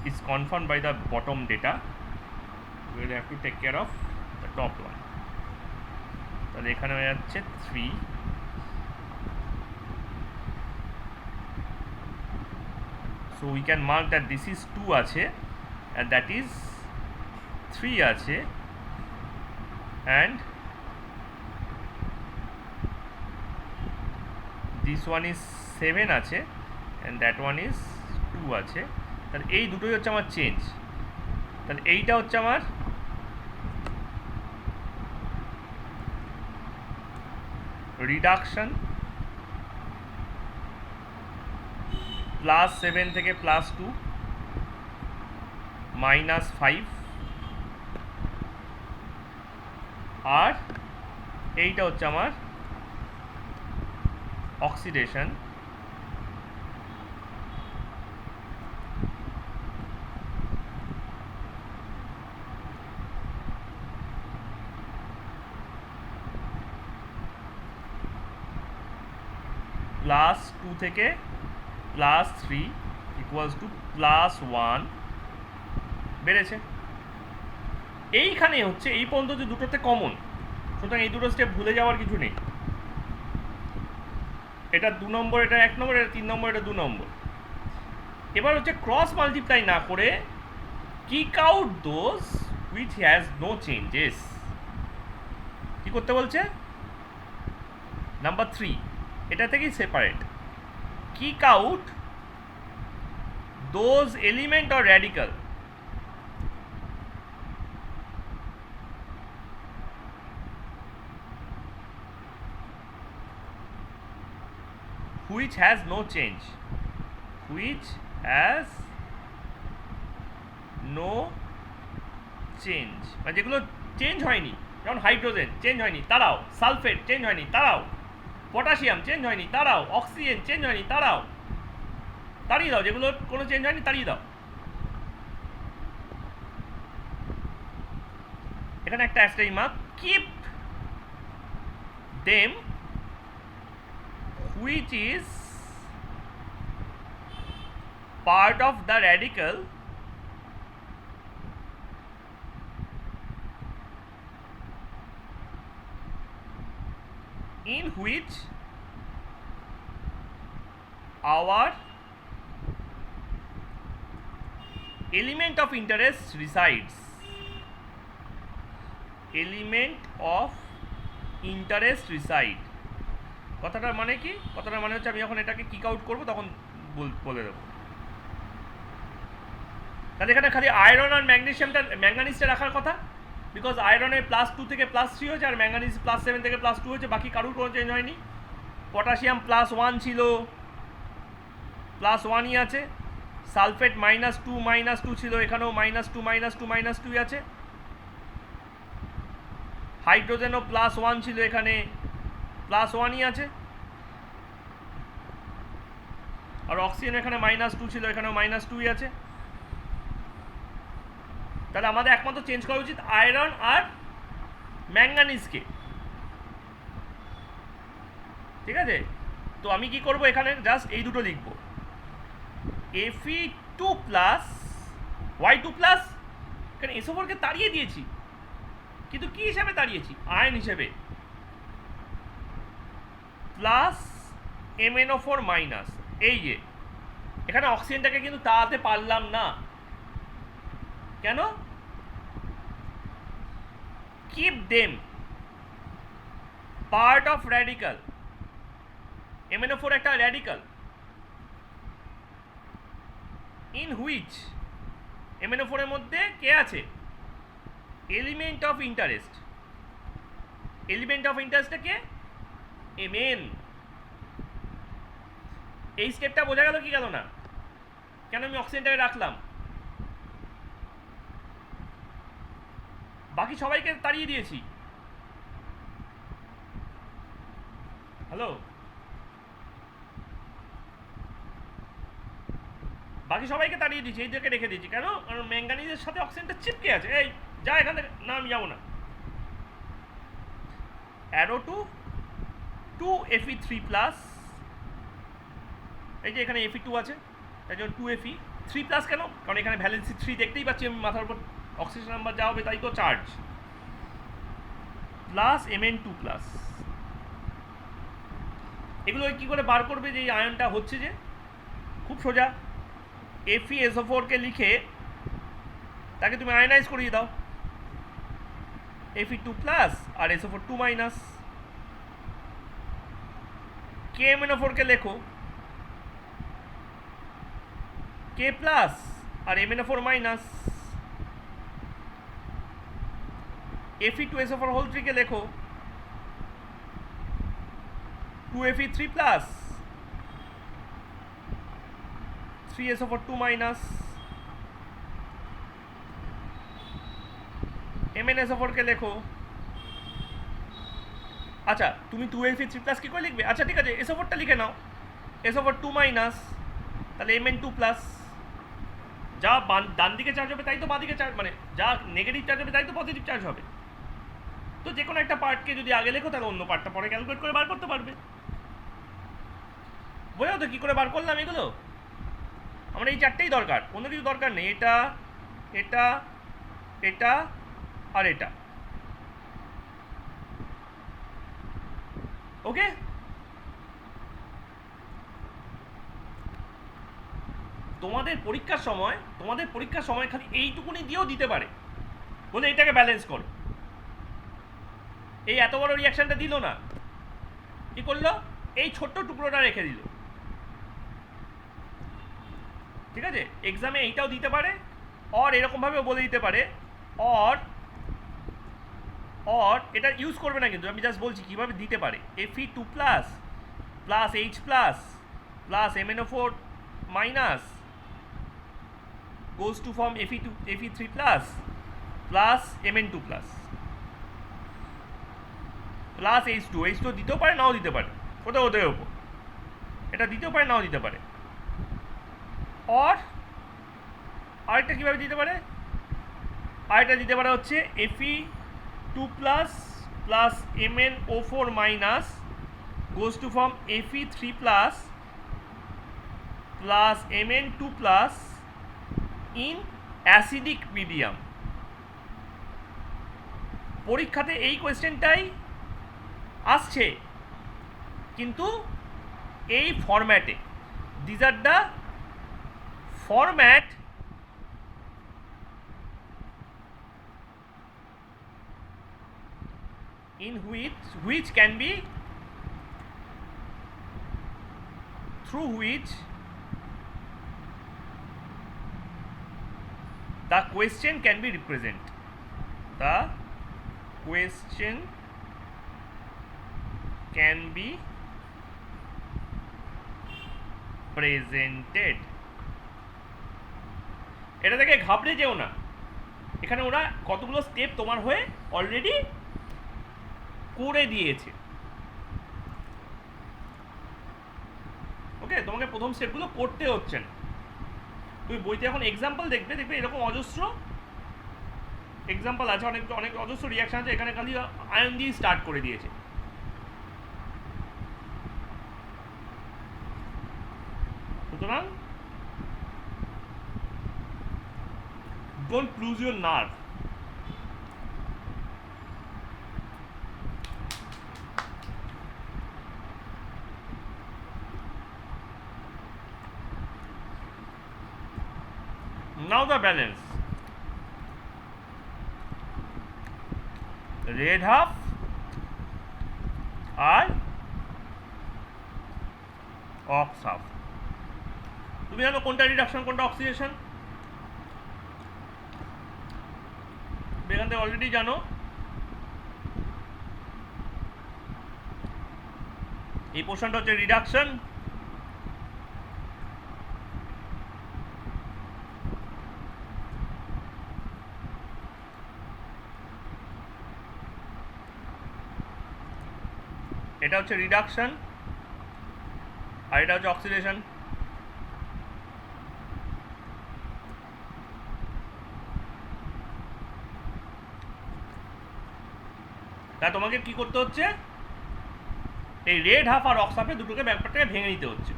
is confirmed by the bottom data, we will have to take care of the top one. তাহলে এখানে হয়ে যাচ্ছে 3, so we can mark that this is 2 আছে and that is 3 আছে, and this one is 7 আছে and that one is 2 আছে। তাহলে এই দুটোই হচ্ছে আমার চেঞ্জ। তাহলে এইটা হচ্ছে আমার রিডাকশন, +7 থেকে +2 -5, আর এইটা হচ্ছে আমার অক্সিডেশন, +2 থেকে +3 ইকুয়ালস টু +1 বেড়েছে। এইখানে হচ্ছে এই পর্যন্ত যে দুটোতে কমন, সুতরাং এই দুটো স্টেপ ভুলে যাওয়ার কিছু নেই। এটা 2 নম্বর, এটা 1 নম্বর, এটা 3 নম্বর, এটা 2 নম্বর। এবার হচ্ছে ক্রস মাল্টিপ্লাই না করে kick out those which has no changes. কি করতে বলছে? নাম্বার 3 এটা থেকেই separate, kick out those element or radical which has no change, which has no change, মানে যেগুলো চেঞ্জ হয়নি, যেমন হাইড্রোজেন চেঞ্জ হয়নি তারাও, সালফেট চেঞ্জ হয়নি তারাও, পটাশিয়াম চেঞ্জ হয়নি তারাও, অক্সিজেন চেঞ্জ হয়নি তারাও, তাড়িয়ে দাও। যেগুলো কোনো চেঞ্জ হয়নি তাড়িয়ে দাও। এখানে একটা asterisk mark, keep them which is part of the radical in which our element of interest resides, element of interest reside. কথাটার মানে কি? কথাটার মানে হচ্ছে আমি যখন এটাকে কিক আউট করবো তখন বলে দেবো। তাহলে এখানে খালি আয়রন আর ম্যাঙ্গানিজটা রাখার কথা, বিকজ আয়রনের +2 থেকে +3 হয়েছে আর ম্যাঙ্গানিজ +7 থেকে +2 হয়েছে, বাকি কারুর কোনো চেঞ্জ হয়নি। পটাশিয়াম +1 ছিল, +1ই আছে। সালফেট -2 ছিল, এখানেও -2 আছে। হাইড্রোজেনও +1 ছিল, এখানে +1ই আছে। আর অক্সিজেন এখানে -2 ছিল, এখানেও -2ই আছে। তাহলে আমাদের একমাত্র চেঞ্জ করা উচিত আয়রন আর ম্যাঙ্গানিজকে, ঠিক আছে? তো আমি কি করব, এখানে জাস্ট এই দুটো লিখব, Fe2+, Y2+, এখানে SO4কে তাড়িয়ে দিয়েছি, কিন্তু কি হিসাবে তাড়িয়েছি? আয়ন হিসেবে, প্লাস MnO4-। এই যে এখানে অক্সিজেনটাকে কিন্তু তাড়াতে পারলাম না, কেন? keep them part of radical। MnO4 একটা radical in which MnO4 এর মধ্যে কে আছে? Element of interest. Element of ইন্টারেস্টটা কে? Mn। এই স্টেপটা বোঝা গেল কি গেল না? কেন আমি অক্সিজেনটাকে রাখলাম? বাকি সবাইকে তাড়িয়ে দিয়েছি। হ্যালো, বাকি সবাইকে তাড়িয়ে দিয়েছি, এই দিকে রেখে দিয়েছি। কেন? কারণ ম্যাঙ্গানিজের সাথে অক্সিজেনটা চিপকে আছে। এই যা এখান থেকে, না আমি যাবো না। অ্যারো টু 2Fe3+, এই যে এখানে Fe2 আছে, তাই জন্য 2Fe3+। কেন? কারণ এখানে ভ্যালেন্সি 3 দেখতেই পাচ্ছি আমি, মাথার উপর অক্সিজেন নাম্বার যা হবে তাই তো চার্জ, প্লাস Mn2+। এগুলো কি করে বার করবে যে এই আয়নটা হচ্ছে? যে খুব সোজা, FeSO4কে লিখে তাকে তুমি আয়নাইজ করিয়ে দাও, Fe2+ আর SO4 2-। KMnO4কে লেখো K+ আর MnO4-। Fe2SO4 কে লেখো 2Fe3+, 3SO4 MnSO4 কে লেখো। আচ্ছা, তুমি 2Fe3+ কি করে লিখবে? আচ্ছা ঠিক আছে, SO4টা লিখে নাও, SO4 তাহলে Mn2+। যা ডান দিকে চার্জ হবে তাই তো বাঁ দিকে চার্জ, মানে যা নেগেটিভ চার্জ হবে তাই তো পজিটিভ চার্জ হবে। তো যে কোনো একটা পার্টকে যদি আগে লেখো তাহলে অন্য পার্টটা পরে ক্যালকুলেট করে বার করতে পারবে। বোঝো তো কি করে বার করলাম এগুলো? আমার এই চারটেই দরকার, অন্য কিছু দরকার নেই। এটা, এটা, এটা আর এটা। ওকে, তোমাদের পরীক্ষার সময় খালি এইটুকুনি দিয়েও দিতে পারে, বলে এটাকে ব্যালেন্স করো। এই এত বড় রিয়াকশনটা দিল না, কি করলো? এই ছোট্ট টুকরোটা রেখে দিল। ঠিক আছে, এক্সামে এইটাও দিতে পারে, অর এরকমভাবেও বলে দিতে পারে, অর এটা ইউজ করবে না, কিন্তু আমি জাস্ট বলছি কীভাবে দিতে পারে। Fe2+ plus H+ plus MnO4- goes to form Fe3+ plus Mn2+ plus H2 দিতেও পারে, নাও দিতে পারে, ওটা ওদের ওপর। এটা দিতেও পারে, নাও দিতে পারে। অর আরেকটা কীভাবে দিতে পারে? আরেকটা দিতে পারে হচ্ছে Fe2+ plus MnO4- goes to form Fe3+ plus Mn2+ in acidic medium. পরীক্ষাতে এই কোয়েশ্চেনটাই আসছে, কিন্তু এই ফরম্যাটে। These are the format in which can be through which the question can be represented. The question can be presented. এটা থেকে ঘাবড়ে যেও না, এখানে ওরা কতগুলো স্টেপ তোমার হয়ে অলরেডি করে দিয়েছে। ওকে, তোমাকে প্রথম স্টেপগুলো করতে হচ্ছে না। তুমি বইতে এখন এক্সাম্পল দেখবে এরকম অজস্র এক্সাম্পল আছে, অনেক অজস্র রিয়াকশন আছে, এখানে খালি আয়ন দিয়ে স্টার্ট করে দিয়েছে। সুতরাং don't lose your nerve. Now the balance. Red half আর ox half. তুমি জানো কোনটা রিডাকশন কোনটা অক্সিডেশন? এখান থেকে অলরেডি জানো। এই পোর্শনটা হচ্ছে রিডাকশন, এটা হচ্ছে রিডাকশন, আর এটা হচ্ছে অক্সিডেশন। তা তোমাকে কি করতে হচ্ছে? এই রেড হাফ আর অক্স হাফে দুটোকে ব্যাপারটাকে ভেঙে নিতে হচ্ছে।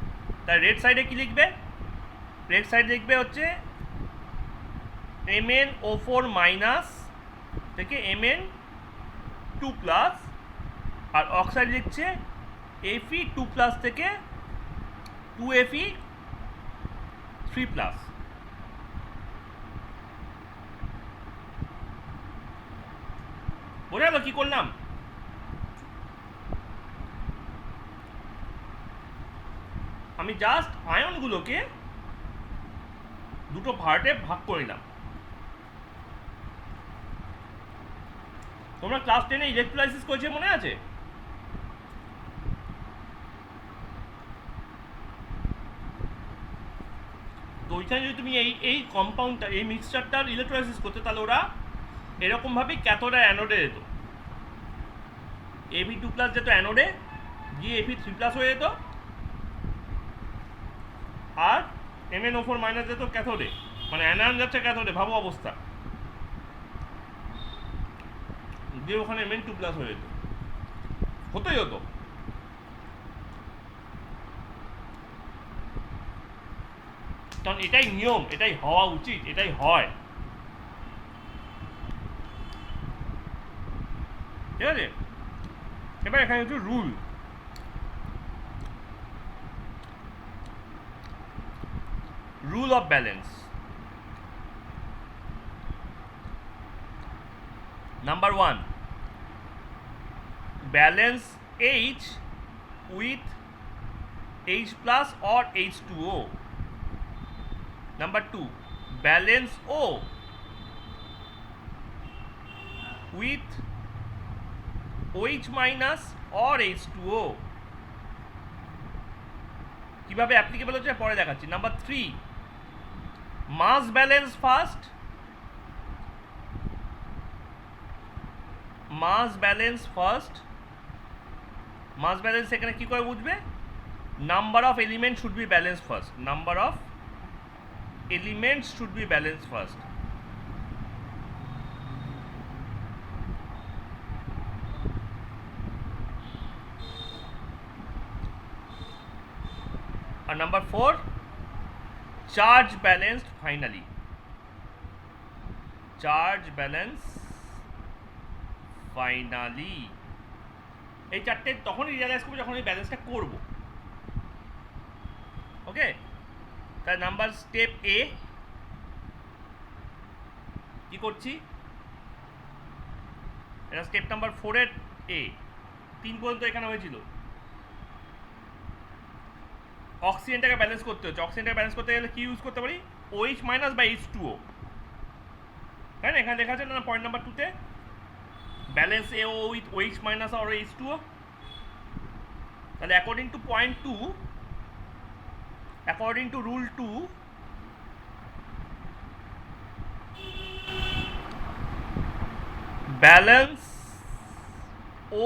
তাই রেড সাইডে কি লিখবে? রেড সাইডে লিখবে হচ্ছে MnO4 মাইনাস থেকে Mn2 প্লাস, আর অক্সাইড লিখছে Fe2 প্লাস থেকে 2Fe3 প্লাস। বোঝা গেল কি করলাম? আমি জাস্ট আয়নগুলোকে দুটো পার্টে ভাগ করে নিলাম। তোমরা ক্লাস 10-এ ইলেকট্রোলাইসিস করেছে মনে আছে? তো ওইখানে যদি তুমি এই কম্পাউন্ডটা এই মিক্সচারটার ইলেকট্রোলাইসিস করতে, তাহলে ওরা এরকমভাবে ক্যাথোড আর অ্যানোডে যেত। Fe2 প্লাস যেত অ্যানোডে, গিয়ে Fe3 প্লাস হয়ে যেত, আর MnO4 মাইনাস যেত ক্যাথোডে, মানে অ্যানায়ন যাচ্ছে ক্যাথোডে। ভাবো অবস্থা, দিয়ে ওখানে Mn2 প্লাস হয়ে যেত, হতোই হতো। কারণ এটাই নিয়ম, এটাই হওয়া উচিত, এটাই হয়। ঠিক আছে, এবার এখানে হচ্ছে rule. Rule of balance. Number 1, balance H with H plus or H2O. Number 2, balance O with OH minus or H2O. কিভাবে অ্যাপ্লিকেবল হচ্ছে পরে দেখাচ্ছি। নাম্বার 3, মাস ব্যালেন্স ফার্স্ট, মাস ব্যালেন্স ফার্স্ট। মাস ব্যালেন্স এখানে কি করে বুঝবে? Number of element should be balance first, number of elements should be balanced first. And number 4, charge balanced finally. Charge balance finally. এই চারটে তখনই রিয়ালাইজ করবো যখন এই ব্যালেন্সটা করব। ওকে, তাই নাম্বার স্টেপ এ কি করছি, এটা স্টেপ নাম্বার 4-এর এ 3 পর্যন্ত এখানে হয়েছিল। অক্সিজেনটাকে ব্যালেন্স করতে হচ্ছে, অক্সিজেনটাকে ব্যালেন্স করতে গেলে কি ইউজ করতে পারি, OH মাইনাস বাই H2O, তাই না? এখানে লেখা আছে না পয়েন্ট নাম্বার 2-তে, balance AO with OH minus আর H2O। তাহলে according to point 2, according to rule 2, balance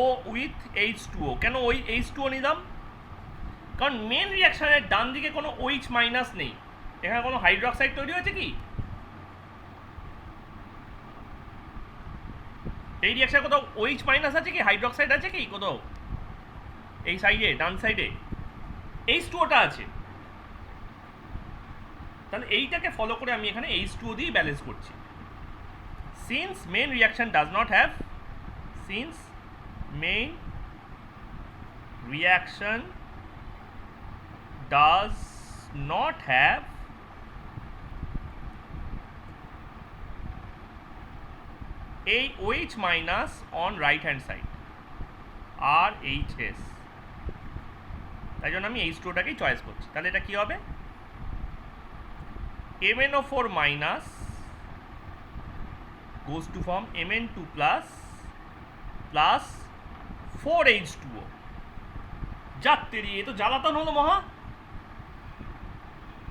O with H2O। কেন ওই H2O নিলাম? কারণ মেন রিয়াকশনের ডান দিকে কোনো OH মাইনাস নেই, এখানে কোনো হাইড্রোক্সাইড তৈরি হয়েছে কি? এই রিয়াকশনে কোথাও OH মাইনাস আছে কি, হাইড্রোক্সাইড আছে কি কোথাও? এই সাইডে, ডান সাইডে H2Oটা আছে। তাহলে এইটাকে ফলো করে আমি এখানে H2O দিয়ে ব্যালেন্স করছি। Since main reaction does not have, since main reaction does not have a OH minus on right hand side RHS, তাই জন্য আমি H2টাকেই চয়েস করছি। তাহলে এটা কি হবে, MnO4 minus goes to form Mn2 plus plus 4H2O। যাত্রী এ তো জ্বালাতন হলো মহা।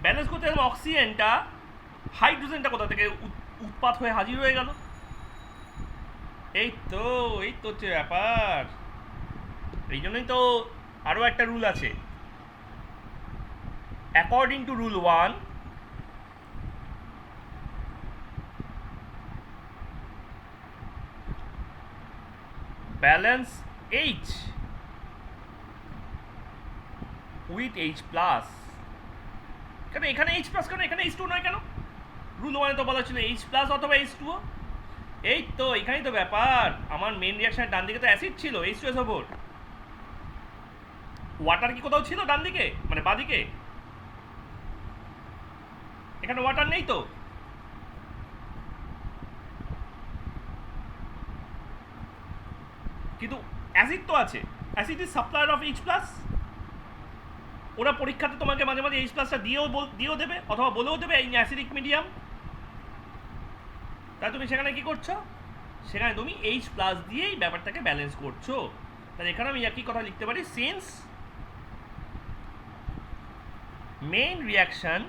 ব্যালেন্স করতে গেলাম অক্সিজেনটা, হাইড্রোজেনটা কোথা থেকে উৎপাত হয়ে হাজির হয়ে গেল। এই তো হচ্ছে ব্যাপার। এই জন্যই তো আরও একটা রুল আছে, according to rule 1, balance H with H plus. কেন এখানে H প্লাস, কেন এখানে H2 নয় কেন? রুল 1 তো বলা ছিল H প্লাস অথবা H2O। এই তো এখানেই তো ব্যাপার। আমার মেন রিয়াকশনের ডান দিকে তো অ্যাসিড ছিল H2SO4, ওয়াটার কি কোথাও ছিল ডান দিকে, মানে বাঁদিকে? এখানে ওয়াটার নেই তো। কিন্তু অ্যাসিড তো আছে, acid is supplier of H plus. ওরা পরীক্ষাতে তোমাকে মাঝে মাঝে H প্লাসটা দিয়েও দেবে, অথবা বলেও দেবে এই অ্যাসিডিক মিডিয়াম। তাই তুমি সেখানে কি করছো, সেখানে তুমি H প্লাস দিয়েই ব্যাপারটাকে ব্যালেন্স করছো। তাহলে এখানে আমি একই কথা লিখতে পারি, since main reaction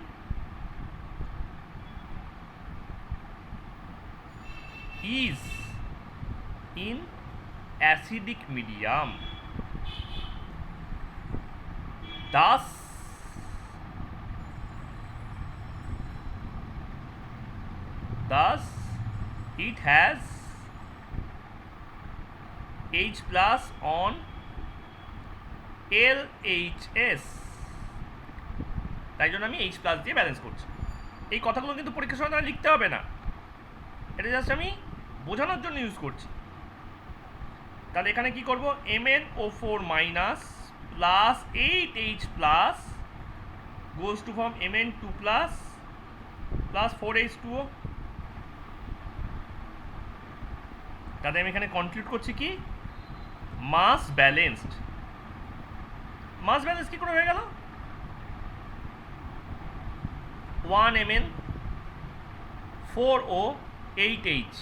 is in acidic medium, thus it has H plus on LHS, তাই জন্য আমি H plus দিয়ে ব্যালেন্স করছি। এই কথাগুলো কিন্তু পরীক্ষার সময় লিখতে হবে না, এটা জাস্ট আমি বোঝানোর জন্য ইউজ করছি। তাহলে এখানে কি করব, MnO4 minus plus 8H plus goes to form Mn2 plus plus 4H2O। তাহলে আমি এখানে কনক্লুড করছি কি, মাস ব্যালেন্সড। মাস ব্যালেন্স কি করে হয়ে গেল, 1 Mn 4O 8H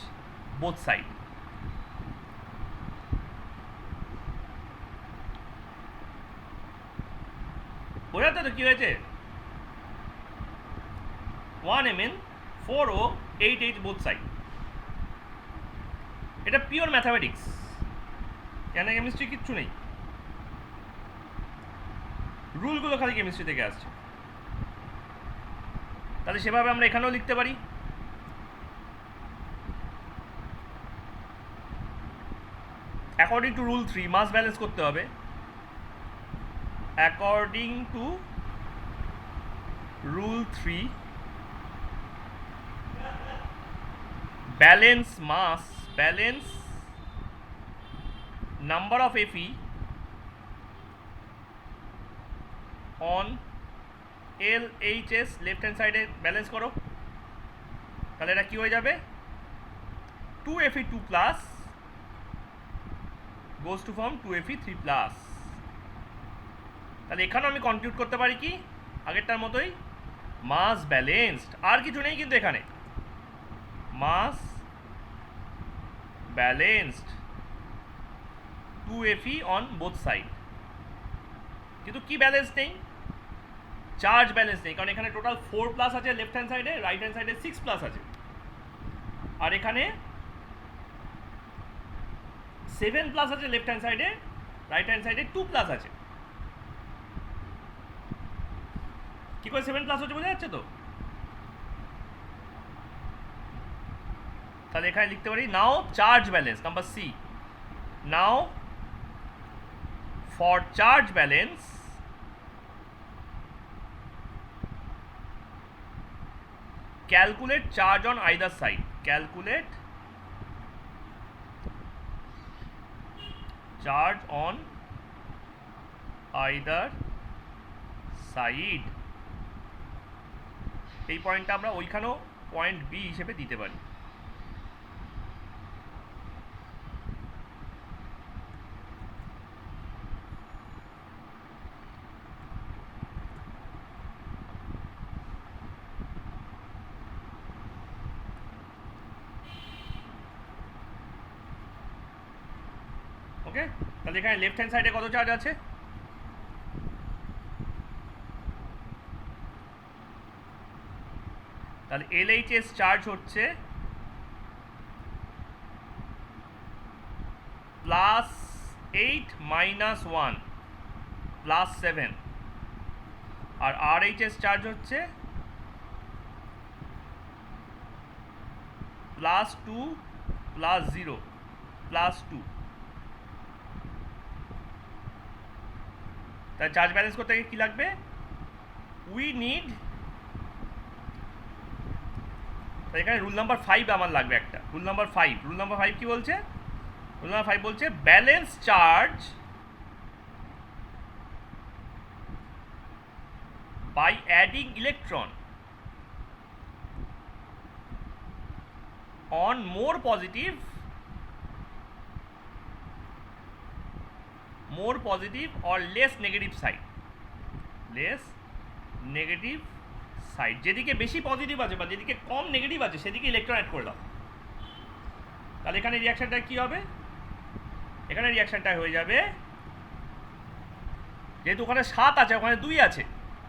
both side। বোঝাতে তো কি হয়েছে, 1 Mn 4O 8H both side। এটা পিওর ম্যাথামেটিক্স, এখানে কেমিস্ট্রি কিচ্ছু নেই, রুলগুলো খালি কেমিস্ট্রি থেকে আসছে। তাহলে সেভাবে আমরা এখানেও লিখতে পারি, according to rule 3 mass balance করতে হবে। According to rule 3 balance mass, balance number of Fe on LHS, left hand সাইডে ব্যালেন্স করো। তাহলে এটা কি হয়ে যাবে, 2Fe2 plus goes to form 2Fe3 plus. তাহলে এখানেও আমি কনক্লুড করতে পারি কি আগেরটার মতোই, মাস ব্যালেন্সড, আর কিছু নেই কিন্তু এখানে, mass balanced 2Fe on both side. কিন্তু কি ব্যালেন্স নেই? চার্জ ব্যালেন্স নেই, কারণ এখানে টোটাল 4 প্লাস আছে লেফট হ্যান্ড সাইডে, রাইট হ্যান্ড সাইডে 6 প্লাস আছে, আর এখানে 7 প্লাস আছে লেফট হ্যান্ড সাইডে, রাইট হ্যান্ড সাইডে 2 প্লাস আছে। কি করে 7 প্লাস হচ্ছে বোঝা যাচ্ছে তো? তাহলে এখানে লিখতে পারি now charge balance number C, now for charge balance calculate charge on either side, calculate charge on either side। এই পয়েন্টটা আমরা ওইখানেও পয়েন্ট বি হিসেবে দিতে পারি। ওকে, তাহলে এখানে লেফট হ্যান্ড সাইডে কত চার্জ আছে? তাহলে LHS চার্জ হচ্ছে +8 - 1 +7, আর RHS চার্জ হচ্ছে +2 +0 +2। তাহলে চার্জ ব্যালেন্স করতে গিয়ে কী লাগবে? উই নিড, এখানে রুল নাম্বার 5 আমার লাগবে একটা, রুল নাম্বার 5। রুল নাম্বার 5 কি বলছে? রুল নাম্বার 5 বলছে balance charge by adding electron on more positive or less negative side, less negative side. যেদিকে বেশি পজিটিভ আছে বা যেদিকে কম নেগেটিভ আছে সেদিকে ইলেকট্রন অ্যাড করলাম। তাহলে এখানে রিয়াকশনটা কি হবে? এখানে রিয়াকশনটা হয়ে যাবে, যেহেতু ওখানে 7 আছে ওখানে 2 আছে,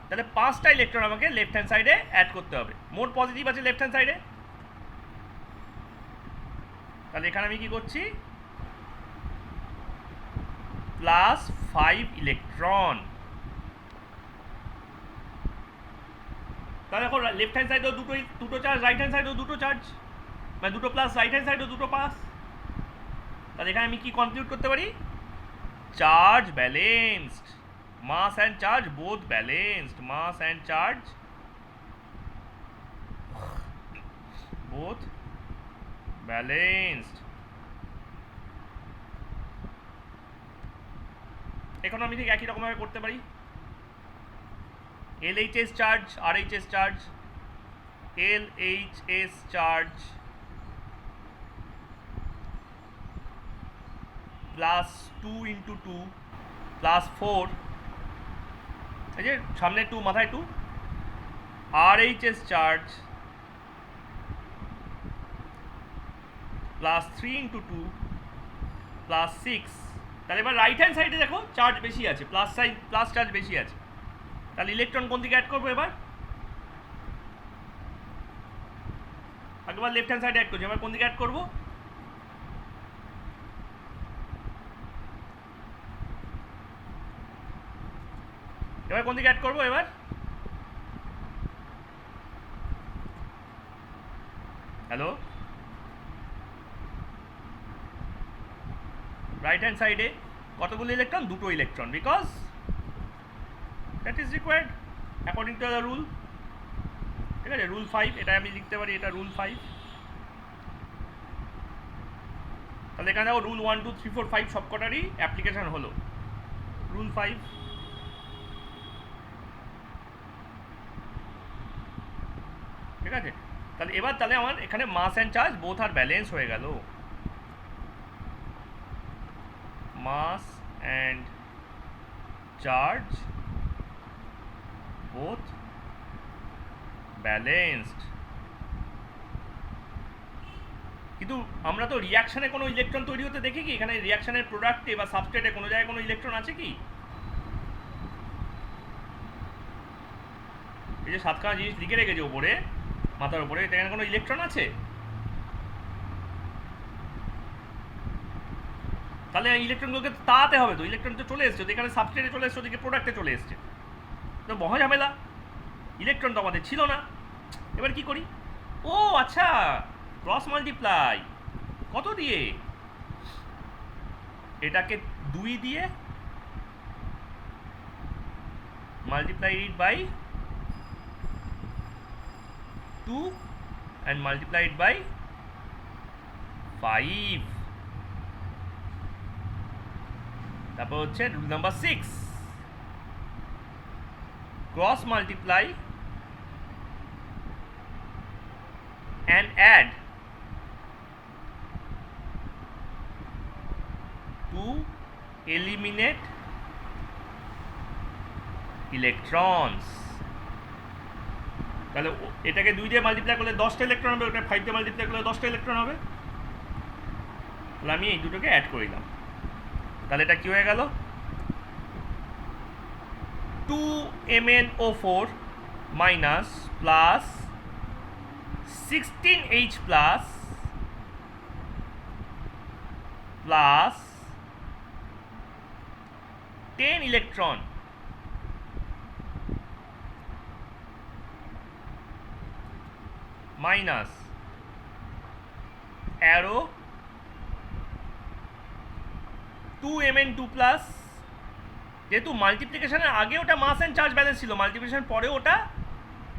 তাহলে 5টা ইলেকট্রন আমাকে লেফট হ্যান্ড সাইডে অ্যাড করতে হবে। মোট পজিটিভ আছে লেফট হ্যান্ড সাইডে, তাহলে এখানে আমি কি করছি? +5 ইলেকট্রন। তাহলে এখন লেফট হ্যান্ড সাইডেও দুটো চার্জ, রাইট হ্যান্ড সাইডেও দুটো চার্জ, মানে দুটো প্লাস, রাইট হ্যান্ড সাইডেও দুটো প্লাস। তাহলে এখানে আমি কি কনক্লুড করতে পারি? Charge balanced, mass and charge both balanced, mass and charge both balanced. এখন আমি ঠিক একই রকমভাবে করতে পারি। LHS charge, RHS charge, LHS charge +2 × 2 +4, এই যে সামনে 2 মাথায় 2। RHS charge +3 × 2 +6। তাহলে এবার রাইট হ্যান্ড সাইডে দেখো চার্জ বেশি আছে, প্লাস চার্জ বেশি আছে, তাহলে ইলেকট্রন কোন দিকে অ্যাড করবো? এবার আগেবার লেফট হ্যান্ড সাইডে অ্যাড করছি, এবার কোন দিকে অ্যাড করবো? এবার কোন দিকে অ্যাড করবো? এবার হ্যালো, রাইট হ্যান্ড সাইডে কতগুলো ইলেকট্রন? দুটো electron, because that is required according to the rule. ঠিক আছে, রুল 5, এটা আমি লিখতে পারি, এটা রুল 5। তাহলে এখানে দেখো রুল 1 2 3 4 5 সবকটারই অ্যাপ্লিকেশন হলো, রুল 5। ঠিক আছে, তাহলে এবার তাহলে আমার এখানে mass and charge both are balance হয়ে গেল, mass and charge both balanced. কিন্তু আমরা তো রিয়াকশানে কোনো ইলেকট্রন তৈরি হতে দেখি কি? এখানে রিয়াকশানের প্রোডাক্টে বা সাবস্ট্রেটে কোনো জায়গায় কোনো ইলেকট্রন আছে কি? এই যে সাতখানা জিনিস লিখে রেখেছে ওপরে মাথার উপরে, এখানে কোনো ইলেকট্রন আছে? তাহলে ইলেকট্রনগুলোকে তাড়াতে হবে তো, ইলেকট্রন তো চলে এসছে, এখানে সাবস্ট্রেটে চলে এসছে, ওদিকে প্রোডাক্টে চলে এসছে, তো মহা ঝামেলা। ইলেকট্রন তো আমাদের ছিল না, এবার কি করি? ও আচ্ছা, ক্রস মাল্টিপ্লাই। কত দিয়ে? এটাকে 2 দিয়ে multiply it by 2 and multiply it by 5. তারপর হচ্ছে rule number 6, cross multiply and add to eliminate electrons. তাহলে এটাকে 2 দিয়ে মাল্টিপ্লাই করলে 10টা ইলেকট্রন হবে, ওটা 5 দিয়ে মাল্টিপ্লাই করলে 10টা ইলেকট্রন হবে। তাহলে আমি এই দুটোকে অ্যাড করে দিলাম, তাহলে এটা কি হয়ে গেল? 2MnO4 minus plus 16H plus plus 10 electron minus arrow 2Mn2 plus, যেহেতু মাল্টিপ্লিকেশনের আগে ওটা মাস অ্যান্ড চার্জ ব্যালেন্স ছিল, মাল্টিপ্লিকেশন পরে ওটা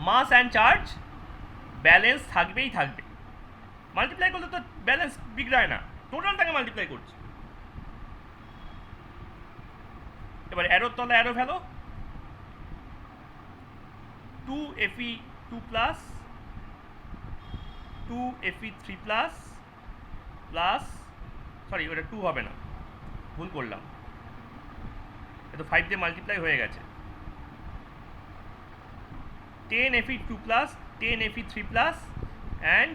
মাস অ্যান্ড চার্জ ব্যালেন্স থাকবেই থাকবে। মাল্টিপ্লাই করলে তো ব্যালেন্স বিগড়ায় না, টোটালটাকে মাল্টিপ্লাই করছে। এবার অ্যারোর তলা অ্যারো ফেলো, 2Fe2 plus 2Fe3 plus plus, sorry ওটা 2 হবে না, ভুল করলাম, এটা 5 দিয়ে মাল্টিপ্লাই হয়ে গেছে। 10Fe2 plus 10Fe3 plus and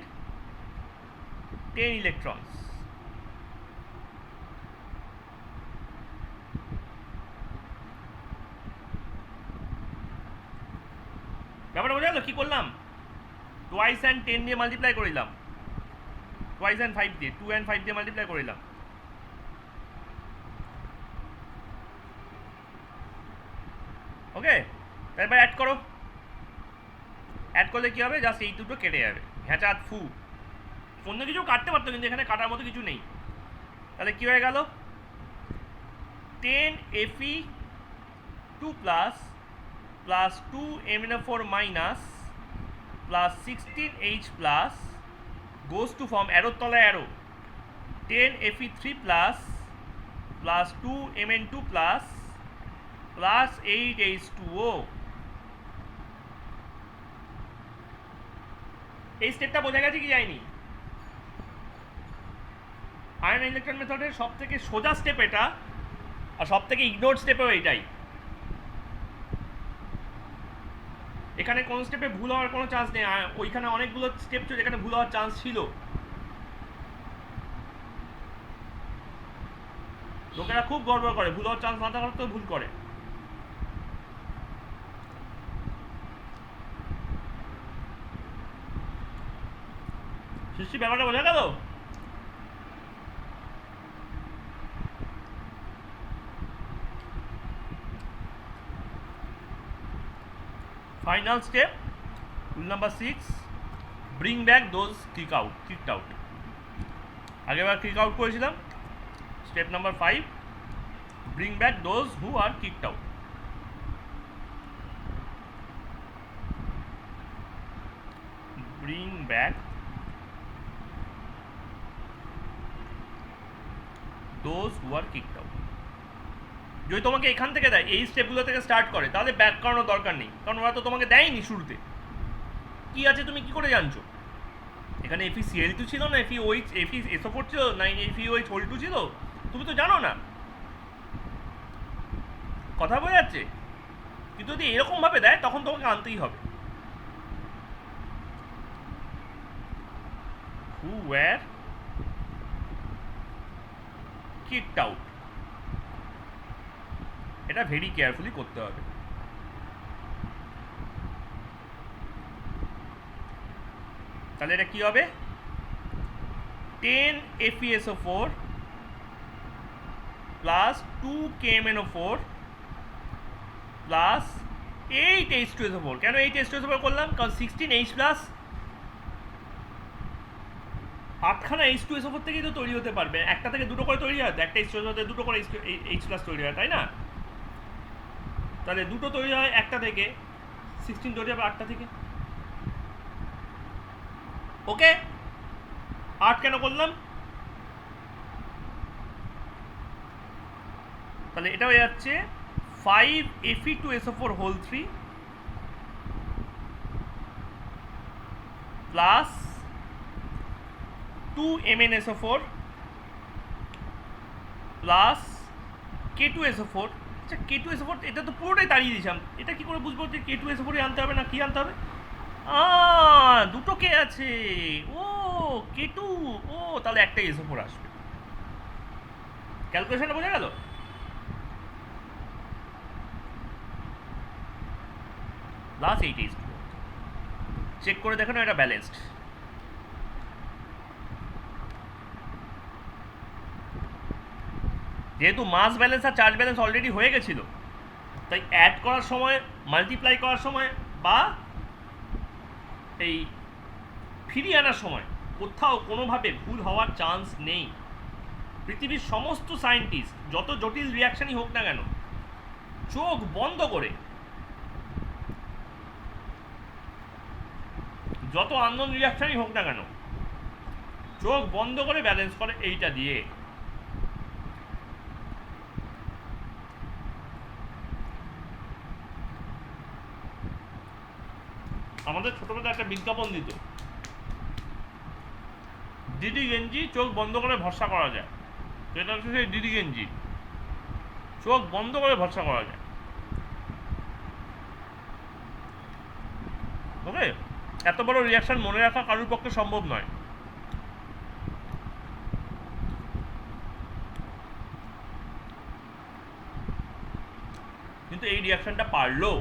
10 electrons. ব্যাপারটা বোঝা গেল? কি করলাম? টুয়াইস অ্যান্ড 10 দিয়ে মাল্টিপ্লাই করিলাম, টুয়াইস অ্যান্ড 5 দিয়ে, 2 অ্যান্ড 5 দিয়ে মাল্টিপ্লাই করিলাম। ওকে, তারপর অ্যাড করো, অ্যাড করলে কি হবে? জাস্ট এই দুটো কেটে যাবে, হ্যাঁচাত ফু। অন্য কিছু কাটতে পারতো, কিন্তু এখানে কাটার মতো কিছু নেই। তাহলে কি হয়ে গেল? 10Fe2 plus plus 2MnO4 minus plus 16H plus goes to form অ্যারোর তলায় arrow, 10Fe3 plus plus 2Mn2 plus plus 8H2O। এই স্টেপটা বোঝা গেছে কি যায়নি? আয়ন ইলেকট্রন মেথডের সব থেকে সোজা স্টেপ এটা, আর সব থেকে ইগনোরড স্টেপও এটাই। এখানে কোন স্টেপে ভুল হওয়ার কোনো চান্স নেই, ওইখানে অনেকগুলো স্টেপ ছিল যেখানে ভুল হওয়ার চান্স ছিল। লোকেরা খুব গড়বড় করে, ভুল হওয়ার চান্স না থাকার তো ভুল করে। সৃষ্টি ব্যাপারটা বোঝা গেল? Final step, rule number 6, bring back those kicked out. আগেবার কিক আউট করেছিলাম। Step number 5, bring back those who are kicked out. Bring back those who are kicked out. যদি তোমাকে এখান থেকে দেয়, এই স্টেপগুলো থেকে স্টার্ট করে, তাহলে ব্যাক করানোর দরকার নেই, কারণ ওরা তো তোমাকে দেয়নি শুরুতে। কি আছে তুমি কি করে জানছো? এখানে FeCl2 ছিল না, FeOH, FeSO4 ছিল না, FeOH2 ছিল, তুমি তো জানো না। কথা বোঝা যাচ্ছে? কিন্তু যদি এরকম ভাবে দেয় তখন তোমাকে আনতেই হবে। who were kicked out, এটা ভেরি কেয়ারফুলি করতে হবে। তাহলে এটা কি হবে? 10 FeSO4 plus 2 KMnO4 plus 8 H2SO4। কেন 8 H2SO4 করলাম? কারণ 16H প্লাস 8খানা H2SO4 থেকেই তো তৈরি হতে পারবে। একটা থেকে দুটো করে তৈরি হয়, একটা H2SO4 থেকে দুটো করে H প্লাস তৈরি হয়, তাই না? তাহলে দুটো তৈরি হয় একটা থেকে, 16 তৈরি হবে 8টা থেকে। ওকে, 8 কেন করলাম? তাহলে এটা হয়ে যাচ্ছে 5 Fe2SO4 whole 3 plus 2 MnSO4 plus K2SO4। আচ্ছা, K2SO4 এটা তো পুরোটাই দাঁড়িয়ে দিয়েছিলাম, এটা কি করে বুঝবো যে K2SO4 আনতে হবে না কি আনতে হবে? দুটো কে আছে, ও K2, ও তাহলে একটা SO4 আসবে। ক্যালকুলেশনটা বোঝা গেল? প্লাস 8 H2, চেক করে দেখো না এটা ব্যালেন্সড। যেহেতু মাস ব্যালেন্স আর চার্জ ব্যালেন্স অলরেডি হয়ে গেছিল, তাই অ্যাড করার সময়, মাল্টিপ্লাই করার সময় বা এই ফিরিয়ে আনার সময় কোথাও কোনোভাবে ভুল হওয়ার চান্স নেই। পৃথিবীর সমস্ত সায়েন্টিস্ট যত জটিল রিয়াকশনই হোক না কেন, চোখ বন্ধ করে, যত আননোন রিয়াকশনই হোক না কেন, চোখ বন্ধ করে ব্যালেন্স করে এইটা দিয়ে। আমাদের ছোটবেলায় একটা বিজ্ঞাপন দিত, দিদি গেঞ্জি চোখ বন্ধ করে ভরসা করা যায়। সেটা হচ্ছে সেই দিদি গেঞ্জি, চোখ বন্ধ করে ভরসা করা যায়। ওকে, এত বড় রিয়াকশন মনে রাখা কারোর পক্ষে সম্ভব নয়। কিন্তু এই রিয়াকশনটা পারলো।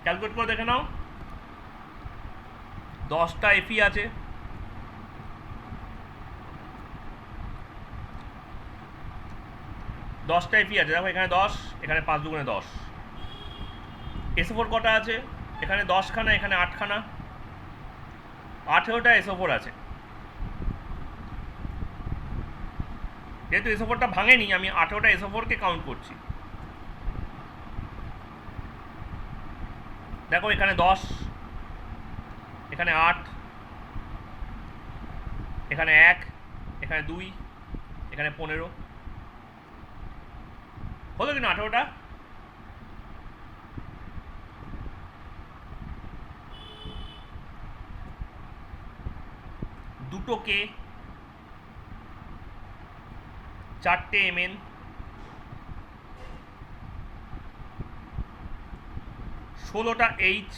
ক্যালকুলেট করে দেখে নাও, 10টা Fe আছে, 10টা Fe আছে, দেখো এখানে 10, এখানে 5 দুগুণে 10। SO4 কটা আছে? এখানে 10খানা, এখানে 8খানা, 18টা SO4 আছে। যেহেতু SO4টা ভাঙেনি, আমি 18টা SO4কে কাউন্ট করছি। দেখো এখানে 10, এখানে 8, এখানে 1, এখানে 2, এখানে 15, হলো কিনা 18টা? দুটো কে, 4টে Mn, 16টা H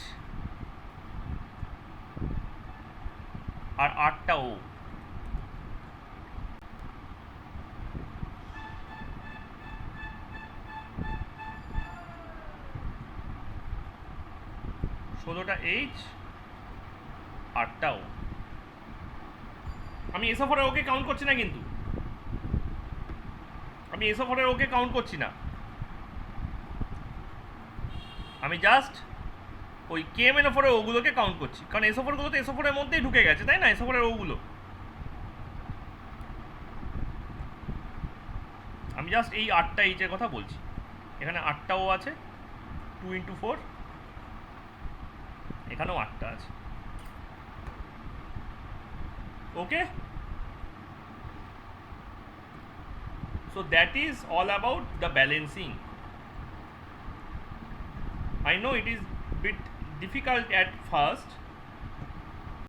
আর 8টা O। ষোলোটা H, 8টা O। আমি SO4 ওকে কাউন্ট করছি না, কিন্তু আমি SO4 ওকে কাউন্ট করছি না, আমি জাস্ট ওই KMnO4 ওগুলোকে কাউন্ট করছি। কারণ SO4 গুলো তো SO4 এর মধ্যেই ঢুকে গেছে, তাই না? SO4 ওগুলো আমি জাস্ট এই 8টা H এর কথা বলছি। এখানে 8টা O আছে, 2 × 4, এখানেও 8টা আছে। ওকে, so that is all about the balancing. I know it is bit difficult at first,